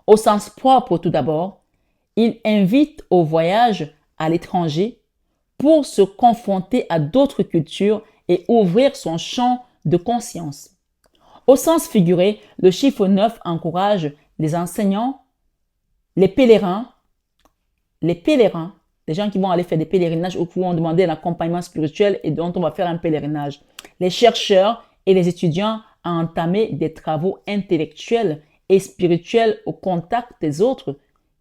Au sens propre, tout d'abord, il invite au voyage à l'étranger pour se confronter à d'autres cultures et ouvrir son champ de conscience. Au sens figuré, le chiffre 9 encourage les enseignants, les pèlerins, les gens qui vont aller faire des pèlerinages ou qui vont demander un accompagnement spirituel et dont on va faire un pèlerinage, les chercheurs et les étudiants à entamer des travaux intellectuels et spirituels au contact des autres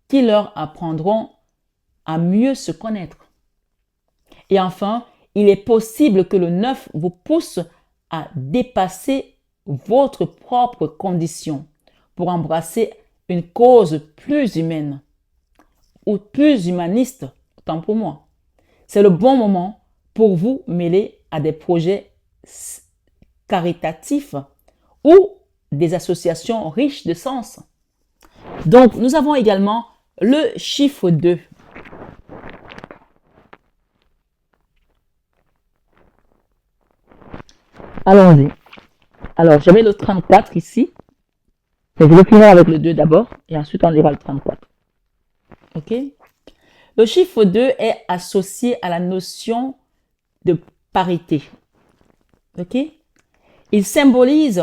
qui leur apprendront à mieux se connaître. Et enfin, il est possible que le 9 vous pousse à dépasser votre propre condition pour embrasser une cause plus humaine ou plus humaniste, tant pour moi. C'est le bon moment pour vous mêler à des projets caritatifs ou des associations riches de sens. Donc, nous avons également le chiffre 2. Allons-y. Alors, j'avais le 34 ici. Je vais finir avec le 2 d'abord et ensuite on ira le 34. OK? Le chiffre 2 est associé à la notion de parité. OK? Il symbolise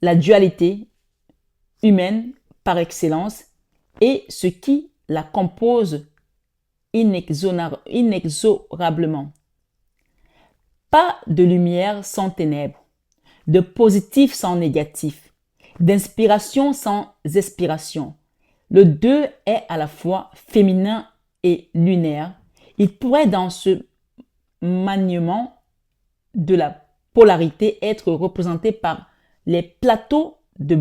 la dualité humaine par excellence et ce qui la compose inexorablement. Pas de lumière sans ténèbres, de positif sans négatif, d'inspiration sans expiration. Le 2 est à la fois féminin et lunaire. Il pourrait dans ce maniement de la polarité être représenté par les plateaux de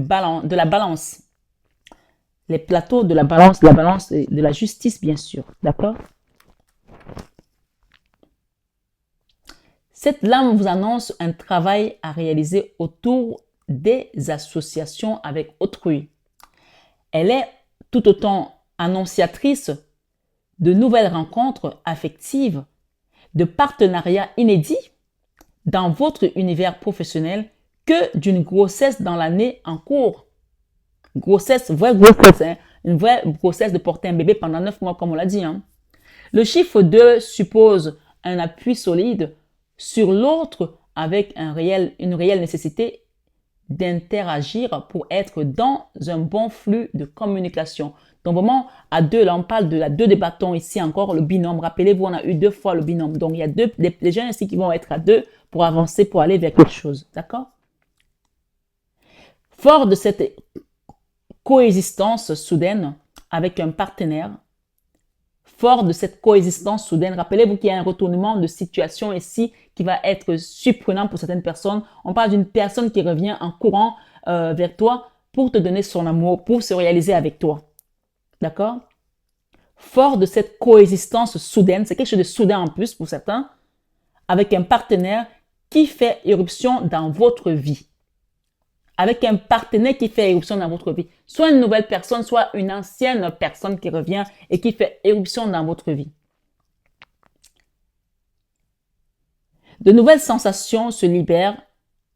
la balance. Les plateaux de la balance et de la justice, bien sûr. D'accord? Cette lame vous annonce un travail à réaliser autour des associations avec autrui. Elle est tout autant annonciatrice de nouvelles rencontres affectives, de partenariats inédits dans votre univers professionnel que d'une grossesse dans l'année en cours. Grossesse, vraie grossesse, hein? Une vraie grossesse de porter un bébé pendant 9 mois, comme on l'a dit. Hein? Le chiffre 2 suppose un appui solide sur l'autre avec une réelle nécessité d'interagir pour être dans un bon flux de communication. Donc vraiment, à deux, là on parle de la 2 des bâtons, ici encore le binôme. Rappelez-vous, on a eu 2 fois le binôme. Donc il y a des gens ici qui vont être à 2 pour avancer, pour aller vers quelque chose. D'accord? Fort de cette coexistence soudaine avec un partenaire, fort de cette coexistence soudaine, rappelez-vous qu'il y a un retournement de situation ici qui va être surprenant pour certaines personnes. On parle d'une personne qui revient en courant vers toi pour te donner son amour, pour se réaliser avec toi. D'accord? Fort de cette coexistence soudaine, c'est quelque chose de soudain en plus pour certains, avec un partenaire qui fait éruption dans votre vie. Avec un partenaire qui fait éruption dans votre vie. Soit une nouvelle personne, soit une ancienne personne qui revient et qui fait éruption dans votre vie. De nouvelles sensations se libèrent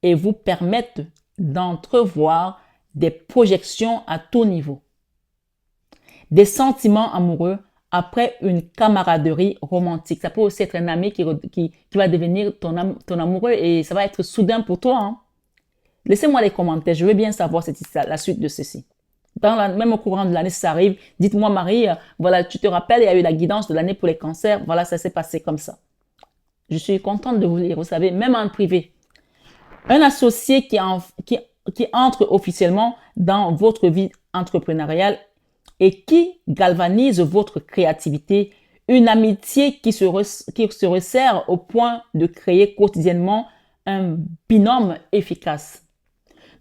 et vous permettent d'entrevoir des projections à tout niveau. Des sentiments amoureux après une camaraderie romantique. Ça peut aussi être un ami qui va devenir ton amoureux et ça va être soudain pour toi. Hein? Laissez-moi les commentaires, je veux bien savoir la suite de ceci. Même au courant de l'année, ça arrive. Dites-moi, Marie, voilà, tu te rappelles, il y a eu la guidance de l'année pour les cancers. Voilà, ça s'est passé comme ça. Je suis contente de vous lire, vous savez, même en privé. Un associé qui entre officiellement dans votre vie entrepreneuriale et qui galvanise votre créativité, une amitié qui se resserre au point de créer quotidiennement un binôme efficace.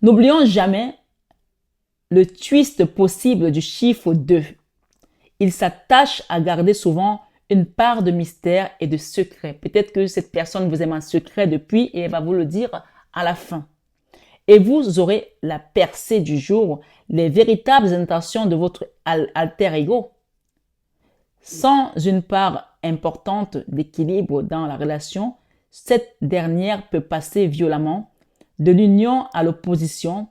N'oublions jamais le twist possible du chiffre 2. Il s'attache à garder souvent une part de mystère et de secret. Peut-être que cette personne vous aime en secret depuis et elle va vous le dire à la fin. Et vous aurez la percée du jour, les véritables intentions de votre alter ego. Sans une part importante d'équilibre dans la relation, cette dernière peut passer violemment de l'union à l'opposition,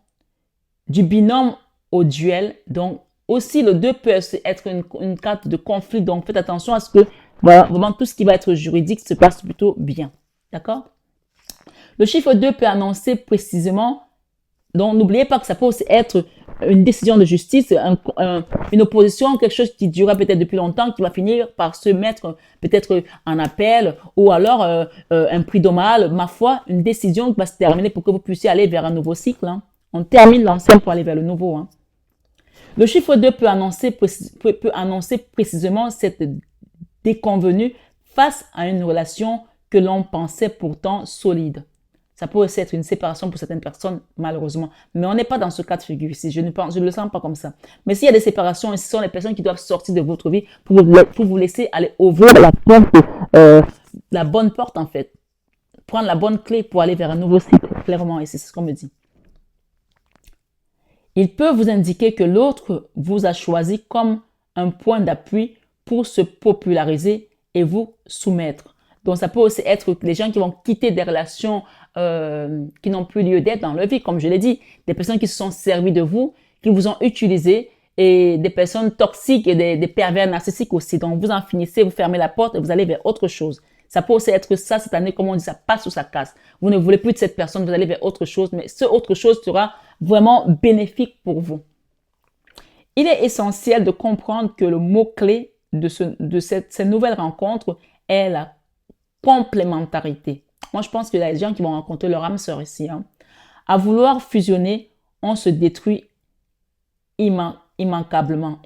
du binôme au duel. Donc, aussi, le 2 peut être une carte de conflit. Donc, faites attention à ce que vraiment tout ce qui va être juridique se passe plutôt bien. D'accord? Le chiffre 2 peut annoncer précisément, donc n'oubliez pas que ça peut aussi être une décision de justice, une opposition, quelque chose qui durera peut-être depuis longtemps, qui va finir par se mettre peut-être en appel ou alors un prix d'hommage, ma foi, une décision qui va se terminer pour que vous puissiez aller vers un nouveau cycle. Hein. On termine l'ancien pour aller vers le nouveau. Hein. Le chiffre 2 peut annoncer précisément cette déconvenue face à une relation que l'on pensait pourtant solide. Ça peut aussi être une séparation pour certaines personnes, malheureusement. Mais on n'est pas dans ce cas de figure ici. Je ne le sens pas comme ça. Mais s'il y a des séparations, ce sont les personnes qui doivent sortir de votre vie pour vous laisser aller ouvrir la bonne porte, en fait. Prendre la bonne clé pour aller vers un nouveau cycle, clairement. Et c'est ce qu'on me dit. Il peut vous indiquer que l'autre vous a choisi comme un point d'appui pour se populariser et vous soumettre. Donc, ça peut aussi être les gens qui vont quitter des relations qui n'ont plus lieu d'être dans leur vie, comme je l'ai dit. Des personnes qui se sont servies de vous, qui vous ont utilisé, et des personnes toxiques et des pervers narcissiques aussi. Donc, vous en finissez, vous fermez la porte et vous allez vers autre chose. Ça peut aussi être ça cette année, comme on dit, ça passe ou ça casse. Vous ne voulez plus de cette personne, vous allez vers autre chose, mais ce autre chose sera vraiment bénéfique pour vous. Il est essentiel de comprendre que le mot-clé de cette nouvelle rencontre est la complémentarité. Moi, je pense qu'il y a des gens qui vont rencontrer leur âme sœur ici. Hein. À vouloir fusionner, on se détruit immanquablement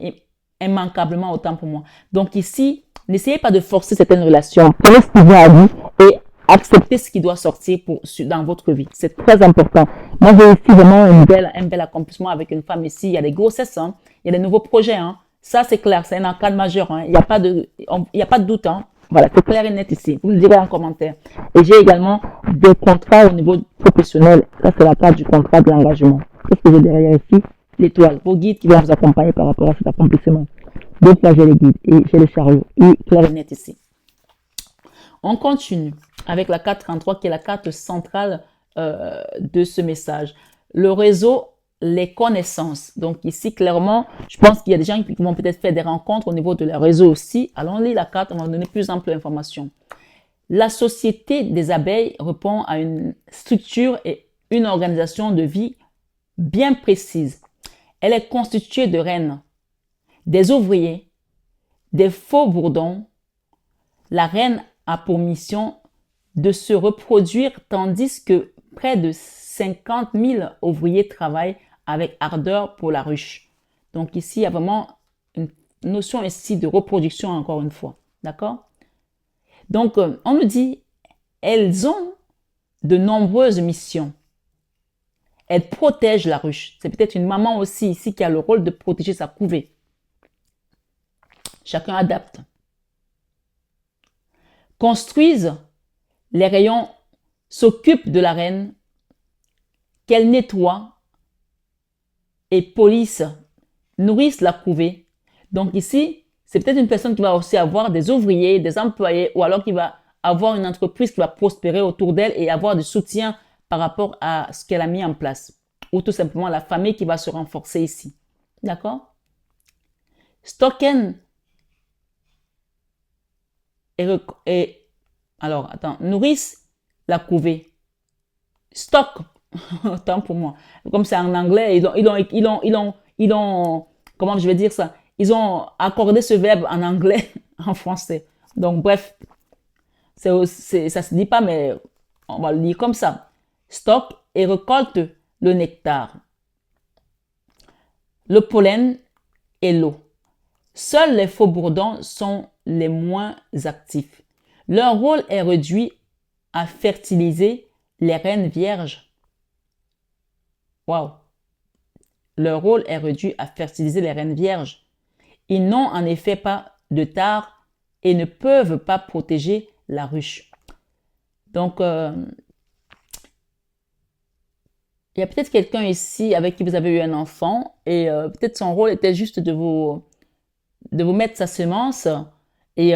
autant pour moi. Donc ici, n'essayez pas de forcer certaines relations. Prenez ce qui vient à vous et acceptez ce qui doit sortir dans votre vie. C'est très important. Moi, j'ai ici vraiment un bel accomplissement avec une femme ici. Il y a des grossesses, hein. Il y a des nouveaux projets. Hein. Ça, c'est clair. C'est un encadre majeur. Hein. Il n'y a pas de doute. Hein. Voilà, c'est clair et net ici. Vous me direz en commentaire. Et j'ai également des contrats au niveau professionnel. Ça, c'est la carte du contrat de l'engagement. Qu'est-ce que j'ai derrière ici? L'étoile, vos guides qui vont vous accompagner par rapport à cet accomplissement. Donc là, j'ai les guides et j'ai le chariot. Et clair et net ici. On continue avec la carte 33 qui est la carte centrale de ce message. Le réseau, les connaissances. Donc ici, clairement, je pense qu'il y a des gens qui vont peut-être faire des rencontres au niveau de leur réseau aussi. Allons lire la carte, on va vous donner plus ample d'informations. La société des abeilles répond à une structure et une organisation de vie bien précise. Elle est constituée de reines, des ouvriers, des faux bourdons. La reine a pour mission de se reproduire tandis que près de 50 000 ouvriers travaillent avec ardeur pour la ruche. Donc ici, il y a vraiment une notion ici de reproduction encore une fois. D'accord? Donc, on nous dit, elles ont de nombreuses missions. Elles protègent la ruche. C'est peut-être une maman aussi ici qui a le rôle de protéger sa couvée. Chacun adapte. Construisent les rayons, s'occupent de la reine, qu'elle nettoie et polissent, nourrissent la couvée. Donc ici, c'est peut-être une personne qui va aussi avoir des ouvriers, des employés, ou alors qui va avoir une entreprise qui va prospérer autour d'elle et avoir du soutien par rapport à ce qu'elle a mis en place. Ou tout simplement la famille qui va se renforcer ici. D'accord? Stocken nourrissent la couvée. Stock, autant pour moi. Comme c'est en anglais, comment je vais dire ça? Ils ont accordé ce verbe en anglais, en français. Donc, bref, ça se dit pas, mais on va le lire comme ça. Stocke et récolte le nectar, le pollen et l'eau. Seuls les faux bourdons sont les moins actifs. Leur rôle est réduit à fertiliser les reines vierges. Waouh! Leur rôle est réduit à fertiliser les reines vierges. Ils n'ont en effet pas de tare et ne peuvent pas protéger la ruche. Donc, il y a peut-être quelqu'un ici avec qui vous avez eu un enfant et peut-être son rôle était juste de vous mettre sa semence et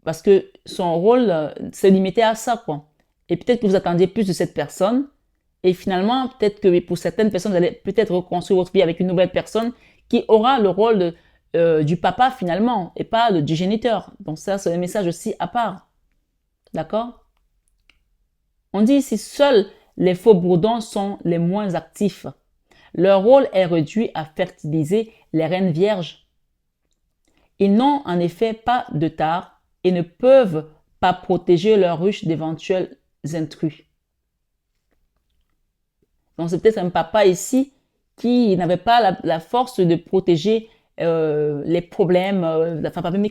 parce que son rôle se limitait à ça, quoi. Et peut-être que vous attendiez plus de cette personne et finalement, peut-être que pour certaines personnes, vous allez peut-être reconstruire votre vie avec une nouvelle personne qui aura le rôle du papa finalement et pas du géniteur. Donc ça, c'est un message aussi à part. D'accord? On dit ici, seuls les faux bourdons sont les moins actifs. Leur rôle est réduit à fertiliser les reines vierges. Ils n'ont en effet pas de tare et ne peuvent pas protéger leur ruche d'éventuels intrus. Donc c'est peut-être un papa ici qui n'avait pas la force de protéger les problèmes,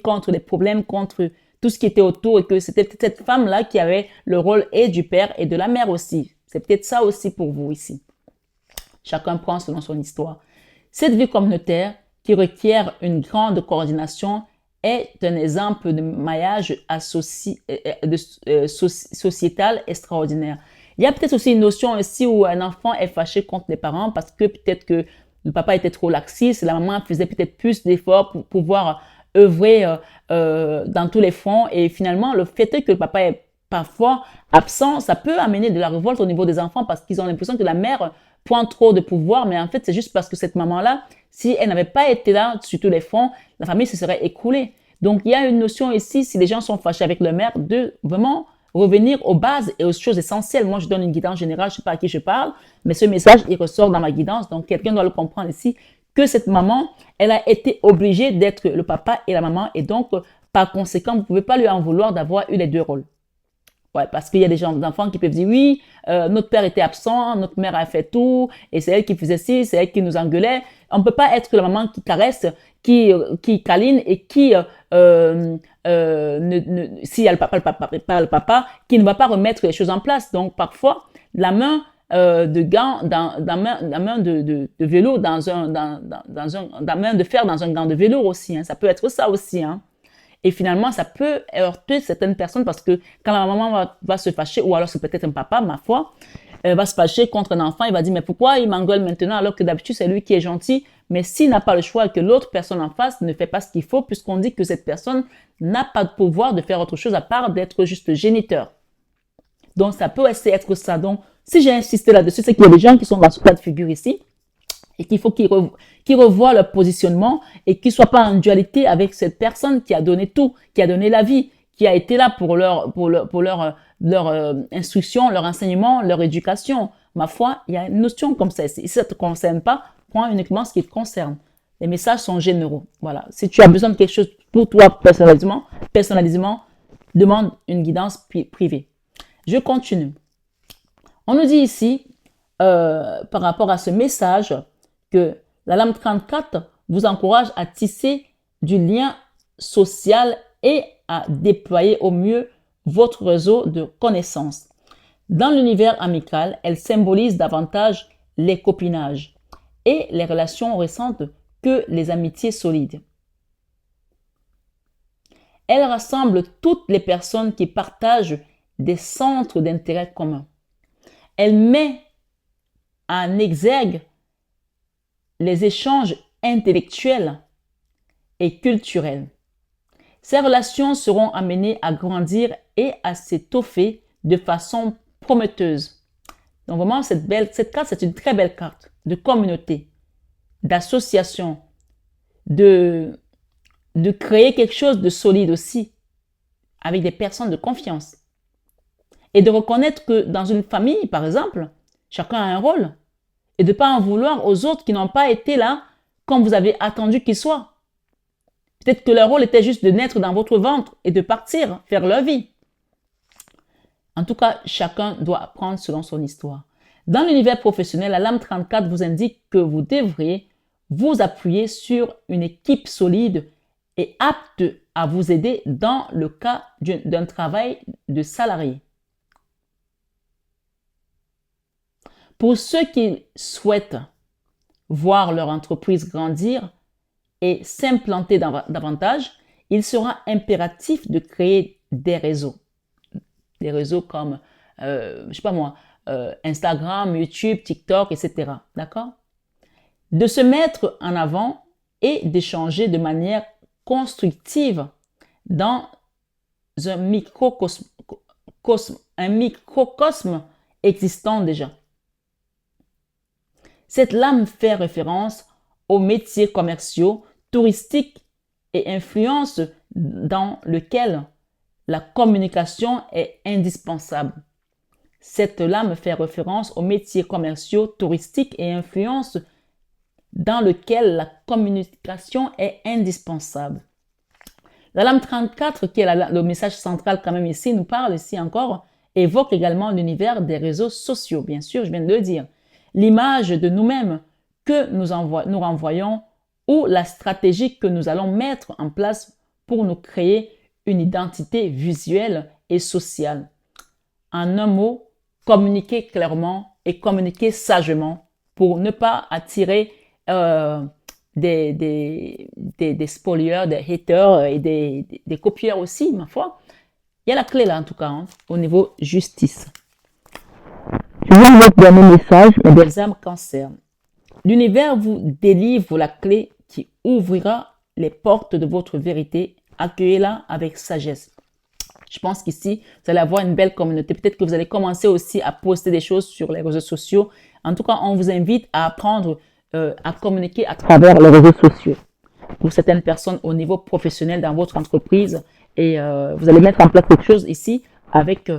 contre les problèmes, contre tout ce qui était autour et que c'était peut-être cette femme-là qui avait le rôle et du père et de la mère aussi. C'est peut-être ça aussi pour vous ici. Chacun prend selon son histoire. Cette vie communautaire qui requiert une grande coordination est un exemple de maillage sociétal extraordinaire. Il y a peut-être aussi une notion ici où un enfant est fâché contre les parents parce que peut-être que le papa était trop laxiste, la maman faisait peut-être plus d'efforts pour pouvoir œuvrer dans tous les fronts et finalement le fait est que le papa est parfois absent, ça peut amener de la révolte au niveau des enfants parce qu'ils ont l'impression que la mère prend trop de pouvoir, mais en fait c'est juste parce que cette maman-là, si elle n'avait pas été là sur tous les fronts, la famille se serait écroulée. Donc il y a une notion ici, si les gens sont fâchés avec leur mère, de vraiment revenir aux bases et aux choses essentielles. Moi, je donne une guidance générale, je ne sais pas à qui je parle, mais ce message, il ressort dans ma guidance. Donc, quelqu'un doit le comprendre ici, que cette maman, elle a été obligée d'être le papa et la maman. Et donc, par conséquent, vous ne pouvez pas lui en vouloir d'avoir eu les deux rôles. Ouais, parce qu'il y a des enfants qui peuvent dire, oui, notre père était absent, notre mère a fait tout, et c'est elle qui faisait ci, c'est elle qui nous engueulait. On ne peut pas être la maman qui caresse, qui câline et qui, s'il y a le papa, qui ne va pas remettre les choses en place. Donc, parfois, la main de gant, la main de vélo la main de fer dans un gant de vélo aussi, hein. Ça peut être ça aussi, hein. Et finalement, ça peut heurter certaines personnes parce que quand la maman va se fâcher, ou alors c'est peut-être un papa, ma foi, va se fâcher contre un enfant, il va dire, mais pourquoi il m'engueule maintenant alors que d'habitude c'est lui qui est gentil? Mais s'il n'a pas le choix et que l'autre personne en face ne fait pas ce qu'il faut, puisqu'on dit que cette personne n'a pas de pouvoir de faire autre chose à part d'être juste géniteur. Donc, ça peut essayer d'être ça. Donc, si j'ai insisté là-dessus, c'est qu'il y a des gens qui sont dans ce cas de figure ici, et qu'il faut qu'ils revoient leur positionnement et qu'ils ne soient pas en dualité avec cette personne qui a donné tout, qui a donné la vie, qui a été là pour leur instruction, leur enseignement, leur éducation. Ma foi, il y a une notion comme ça. Si ça ne te concerne pas, prends uniquement ce qui te concerne. Les messages sont généraux. Voilà. Si tu as besoin de quelque chose pour toi personnalisement, demande une guidance privée. Je continue. On nous dit ici, par rapport à ce message, que la lame 34 vous encourage à tisser du lien social et à déployer au mieux votre réseau de connaissances. Dans l'univers amical, elle symbolise davantage les copinages et les relations récentes que les amitiés solides. Elle rassemble toutes les personnes qui partagent des centres d'intérêt communs. Elle met en exergue les échanges intellectuels et culturels. Ces relations seront amenées à grandir et à s'étoffer de façon prometteuse. Donc vraiment, cette carte, c'est une très belle carte de communauté, d'association, de créer quelque chose de solide aussi, avec des personnes de confiance. Et de reconnaître que dans une famille, par exemple, chacun a un rôle. Et de ne pas en vouloir aux autres qui n'ont pas été là comme vous avez attendu qu'ils soient. Peut-être que leur rôle était juste de naître dans votre ventre et de partir, faire leur vie. En tout cas, chacun doit apprendre selon son histoire. Dans l'univers professionnel, la lame 34 vous indique que vous devriez vous appuyer sur une équipe solide et apte à vous aider dans le cas d'un travail de salarié. Pour ceux qui souhaitent voir leur entreprise grandir et s'implanter davantage, il sera impératif de créer des réseaux. Des réseaux comme, Instagram, YouTube, TikTok, etc. D'accord? De se mettre en avant et d'échanger de manière constructive dans un microcosme existant déjà. Cette lame fait référence aux métiers commerciaux, touristiques et influences dans lesquels la communication est indispensable. Cette lame fait référence aux métiers commerciaux, touristiques et influences dans lesquels la communication est indispensable. La lame 34, qui est le message central quand même ici, nous parle ici encore, évoque également l'univers des réseaux sociaux, bien sûr, je viens de le dire. L'image de nous-mêmes que nous renvoyons ou la stratégie que nous allons mettre en place pour nous créer une identité visuelle et sociale. En un mot, communiquer clairement et communiquer sagement pour ne pas attirer des spolieurs, des haters et des copieurs aussi, ma foi. Il y a la clé là en tout cas, au niveau justice. Je viens de votre dernier message, la belle âme cancer. L'univers vous délivre la clé qui ouvrira les portes de votre vérité. Accueillez-la avec sagesse. Je pense qu'ici, vous allez avoir une belle communauté. Peut-être que vous allez commencer aussi à poster des choses sur les réseaux sociaux. En tout cas, on vous invite à apprendre à communiquer à travers les réseaux sociaux. Pour certaines personnes au niveau professionnel dans votre entreprise. Et vous allez mettre en place quelque chose ici avec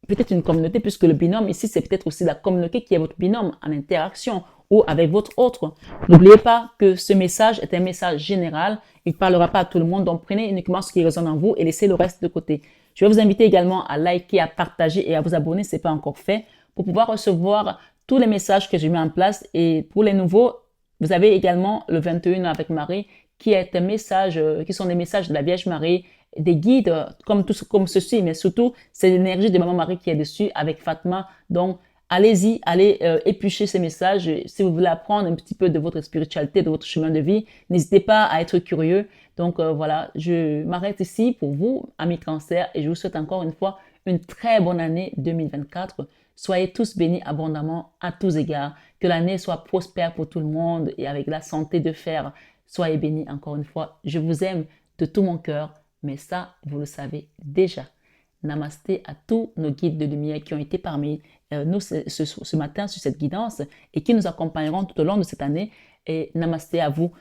peut-être une communauté, puisque le binôme ici, c'est peut-être aussi la communauté qui est votre binôme en interaction ou avec votre autre. N'oubliez pas que ce message est un message général. Il ne parlera pas à tout le monde, donc prenez uniquement ce qui résonne en vous et laissez le reste de côté. Je vais vous inviter également à liker, à partager et à vous abonner si ce n'est pas encore fait pour pouvoir recevoir tous les messages que je mets en place. Et pour les nouveaux, vous avez également le 21 avec Marie qui est un message, qui sont des messages de la Vierge Marie, des guides comme ceci, mais surtout c'est l'énergie de Maman Marie qui est dessus avec Fatma. Donc allez-y, allez éplucher ces messages. Si vous voulez apprendre un petit peu de votre spiritualité, de votre chemin de vie, n'hésitez pas à être curieux. Donc voilà, je m'arrête ici pour vous, amis Cancer, et je vous souhaite encore une fois une très bonne année 2024. Soyez tous bénis abondamment à tous égards. Que l'année soit prospère pour tout le monde et avec la santé de fer. Soyez bénis encore une fois. Je vous aime de tout mon cœur, mais ça, vous le savez déjà. Namasté à tous nos guides de lumière qui ont été parmi nous ce matin sur cette guidance et qui nous accompagneront tout au long de cette année. Et namasté à vous.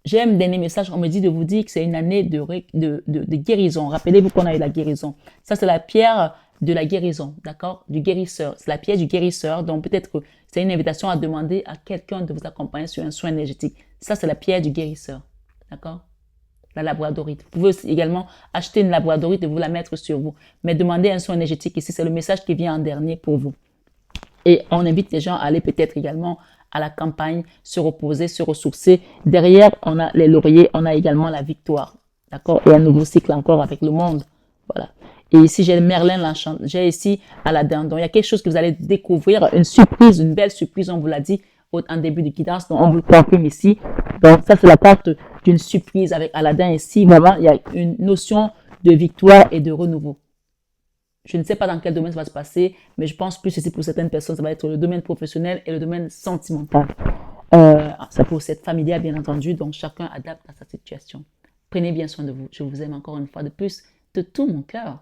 J'ai un dernier message, on me dit de vous dire que c'est une année de guérison. Rappelez-vous qu'on a eu la guérison. Ça, c'est la pierre de la guérison, d'accord? Du guérisseur. C'est la pierre du guérisseur. Donc, peut-être que c'est une invitation à demander à quelqu'un de vous accompagner sur un soin énergétique. Ça, c'est la pierre du guérisseur, d'accord? La labradorite. Vous pouvez aussi également acheter une labradorite et vous la mettre sur vous. Mais demandez un soin énergétique ici, c'est le message qui vient en dernier pour vous. Et on invite les gens à aller peut-être également à la campagne, se reposer, se ressourcer. Derrière, on a les lauriers, on a également la victoire. D'accord? Et un nouveau cycle encore avec le monde. Voilà. Et ici, j'ai Merlin l'enchanteur. J'ai ici Aladdin. Donc, il y a quelque chose que vous allez découvrir, une surprise, une belle surprise, on vous l'a dit en début de guidance. Donc, on vous le confirme ici. Donc, ça, c'est la carte d'une surprise avec Aladdin ici. Vraiment, il y a une notion de victoire et de renouveau. Je ne sais pas dans quel domaine ça va se passer, mais je pense plus ici pour certaines personnes, ça va être le domaine professionnel et le domaine sentimental. Ça peut aussi être familial, bien entendu, donc chacun adapte à sa situation. Prenez bien soin de vous. Je vous aime encore une fois de plus, de tout mon cœur.